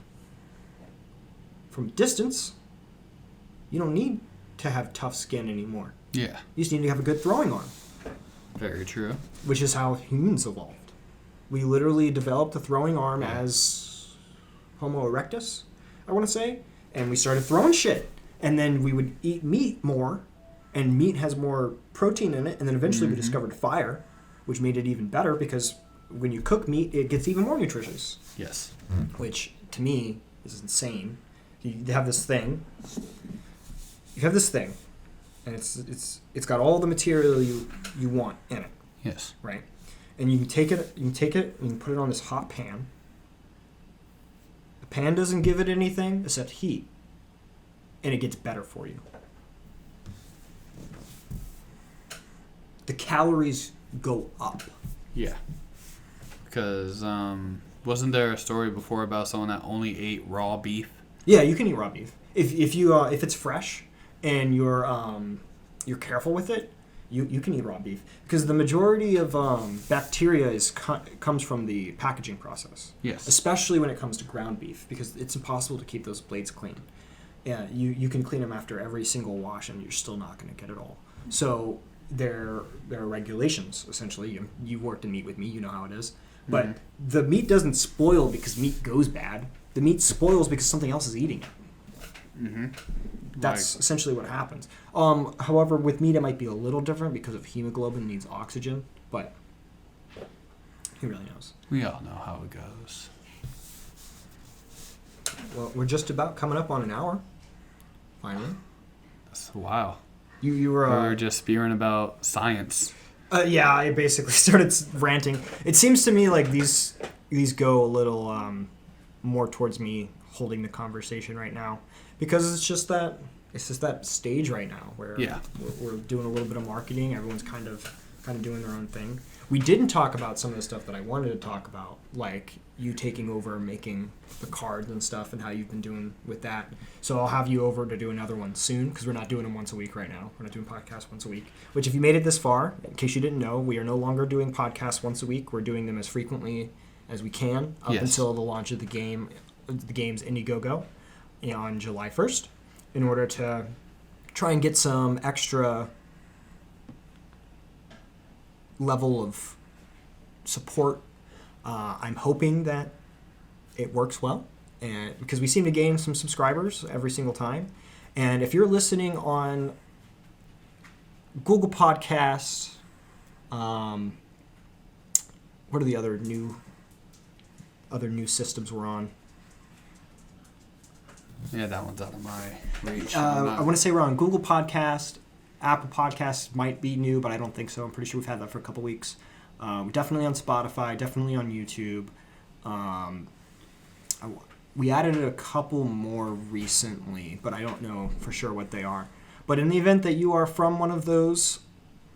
[SPEAKER 1] from a distance, you don't need to have tough skin anymore.
[SPEAKER 2] Yeah.
[SPEAKER 1] You just need to have a good throwing arm.
[SPEAKER 2] Very true.
[SPEAKER 1] Which is how humans evolved. We literally developed a throwing arm as Homo erectus, I want to say, and we started throwing shit. And then we would eat meat more, and meat has more protein in it, and then eventually we discovered fire, which made it even better because when you cook meat, it gets even more nutritious.
[SPEAKER 2] Yes.
[SPEAKER 1] Which, to me, is insane. You have this thing. You have this thing, and it's got all the material you want in it.
[SPEAKER 2] Yes.
[SPEAKER 1] Right? And you can take it, and you can put it on this hot pan. The pan doesn't give it anything except heat, and it gets better for you. The calories go up.
[SPEAKER 2] Yeah. Because wasn't there a story before about someone that only ate raw beef?
[SPEAKER 1] Yeah, you can eat raw beef if it's fresh and you're careful with it. You can eat raw beef because the majority of bacteria comes from the packaging process.
[SPEAKER 2] Yes.
[SPEAKER 1] Especially when it comes to ground beef because it's impossible to keep those blades clean. Yeah, you can clean them after every single wash and you're still not going to get it all. So there are regulations essentially. You worked in meat with me, you know how it is. But the meat doesn't spoil because meat goes bad. The meat spoils because something else is eating it. Mm-hmm. That's essentially what happens. However, with meat it might be a little different because of hemoglobin needs oxygen, but who really knows?
[SPEAKER 2] We all know how it goes.
[SPEAKER 1] Well, we're just about coming up on an hour. Finally.
[SPEAKER 2] Wow.
[SPEAKER 1] You were...
[SPEAKER 2] we were just spewing about science.
[SPEAKER 1] Yeah, I basically started ranting. It seems to me like these go a little more towards me holding the conversation right now because it's just that stage right now where we're doing a little bit of marketing. Everyone's kind of doing their own thing. We didn't talk about some of the stuff that I wanted to talk about, like you taking over making the cards and stuff and how you've been doing with that. So I'll have you over to do another one soon because we're not doing them once a week right now. We're not doing podcasts once a week, which if you made it this far, in case you didn't know, we are no longer doing podcasts once a week. We're doing them as frequently as we can up until the launch of the game's Indiegogo on July 1st in order to try and get some extra level of support. I'm hoping that it works well, and because we seem to gain some subscribers every single time. And if you're listening on Google Podcasts, what are the other new systems we're on?
[SPEAKER 2] Yeah, that one's out of my reach.
[SPEAKER 1] I want to say we're on Google Podcast. Apple Podcasts might be new, but I don't think so. I'm pretty sure we've had that for a couple weeks. We're definitely on Spotify, definitely on YouTube. We added a couple more recently, but I don't know for sure what they are. But in the event that you are from one of those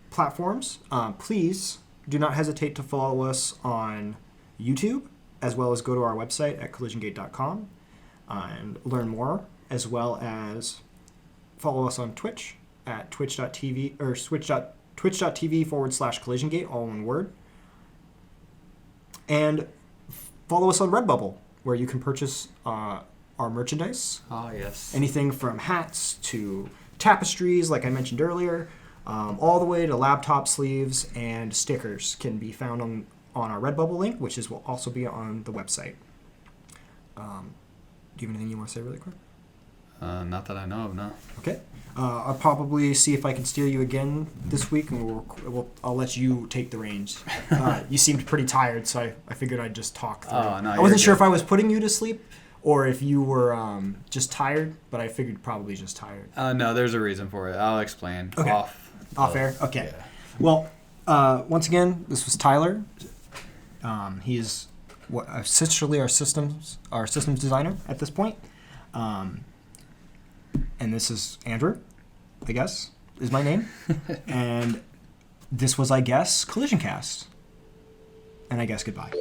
[SPEAKER 1] platforms, please do not hesitate to follow us on YouTube, as well as go to our website at collisiongate.com and learn more, as well as follow us on Twitch at twitch.tv or twitch.tv/collisiongate, all one word. And follow us on Redbubble, where you can purchase our merchandise.
[SPEAKER 2] Oh, yes.
[SPEAKER 1] Anything from hats to tapestries, like I mentioned earlier, all the way to laptop sleeves and stickers can be found on our Redbubble link, which will also be on the website. Do you have anything you want to say really quick?
[SPEAKER 2] Not that I know of, no.
[SPEAKER 1] Okay. I'll probably see if I can steal you again this week, and I'll let you take the reins. You seemed pretty tired, so I figured I'd just talk through.
[SPEAKER 2] Oh, no,
[SPEAKER 1] I wasn't sure if I was putting you to sleep or if you were just tired, but I figured probably just tired.
[SPEAKER 2] No, there's a reason for it. I'll explain.
[SPEAKER 1] Okay. Off air? Okay. Yeah. Well, once again, this was Tyler. He is essentially our systems designer at this point. And this is Andrew, I guess, is my name. And this was, I guess, Collision Cast. And I guess goodbye.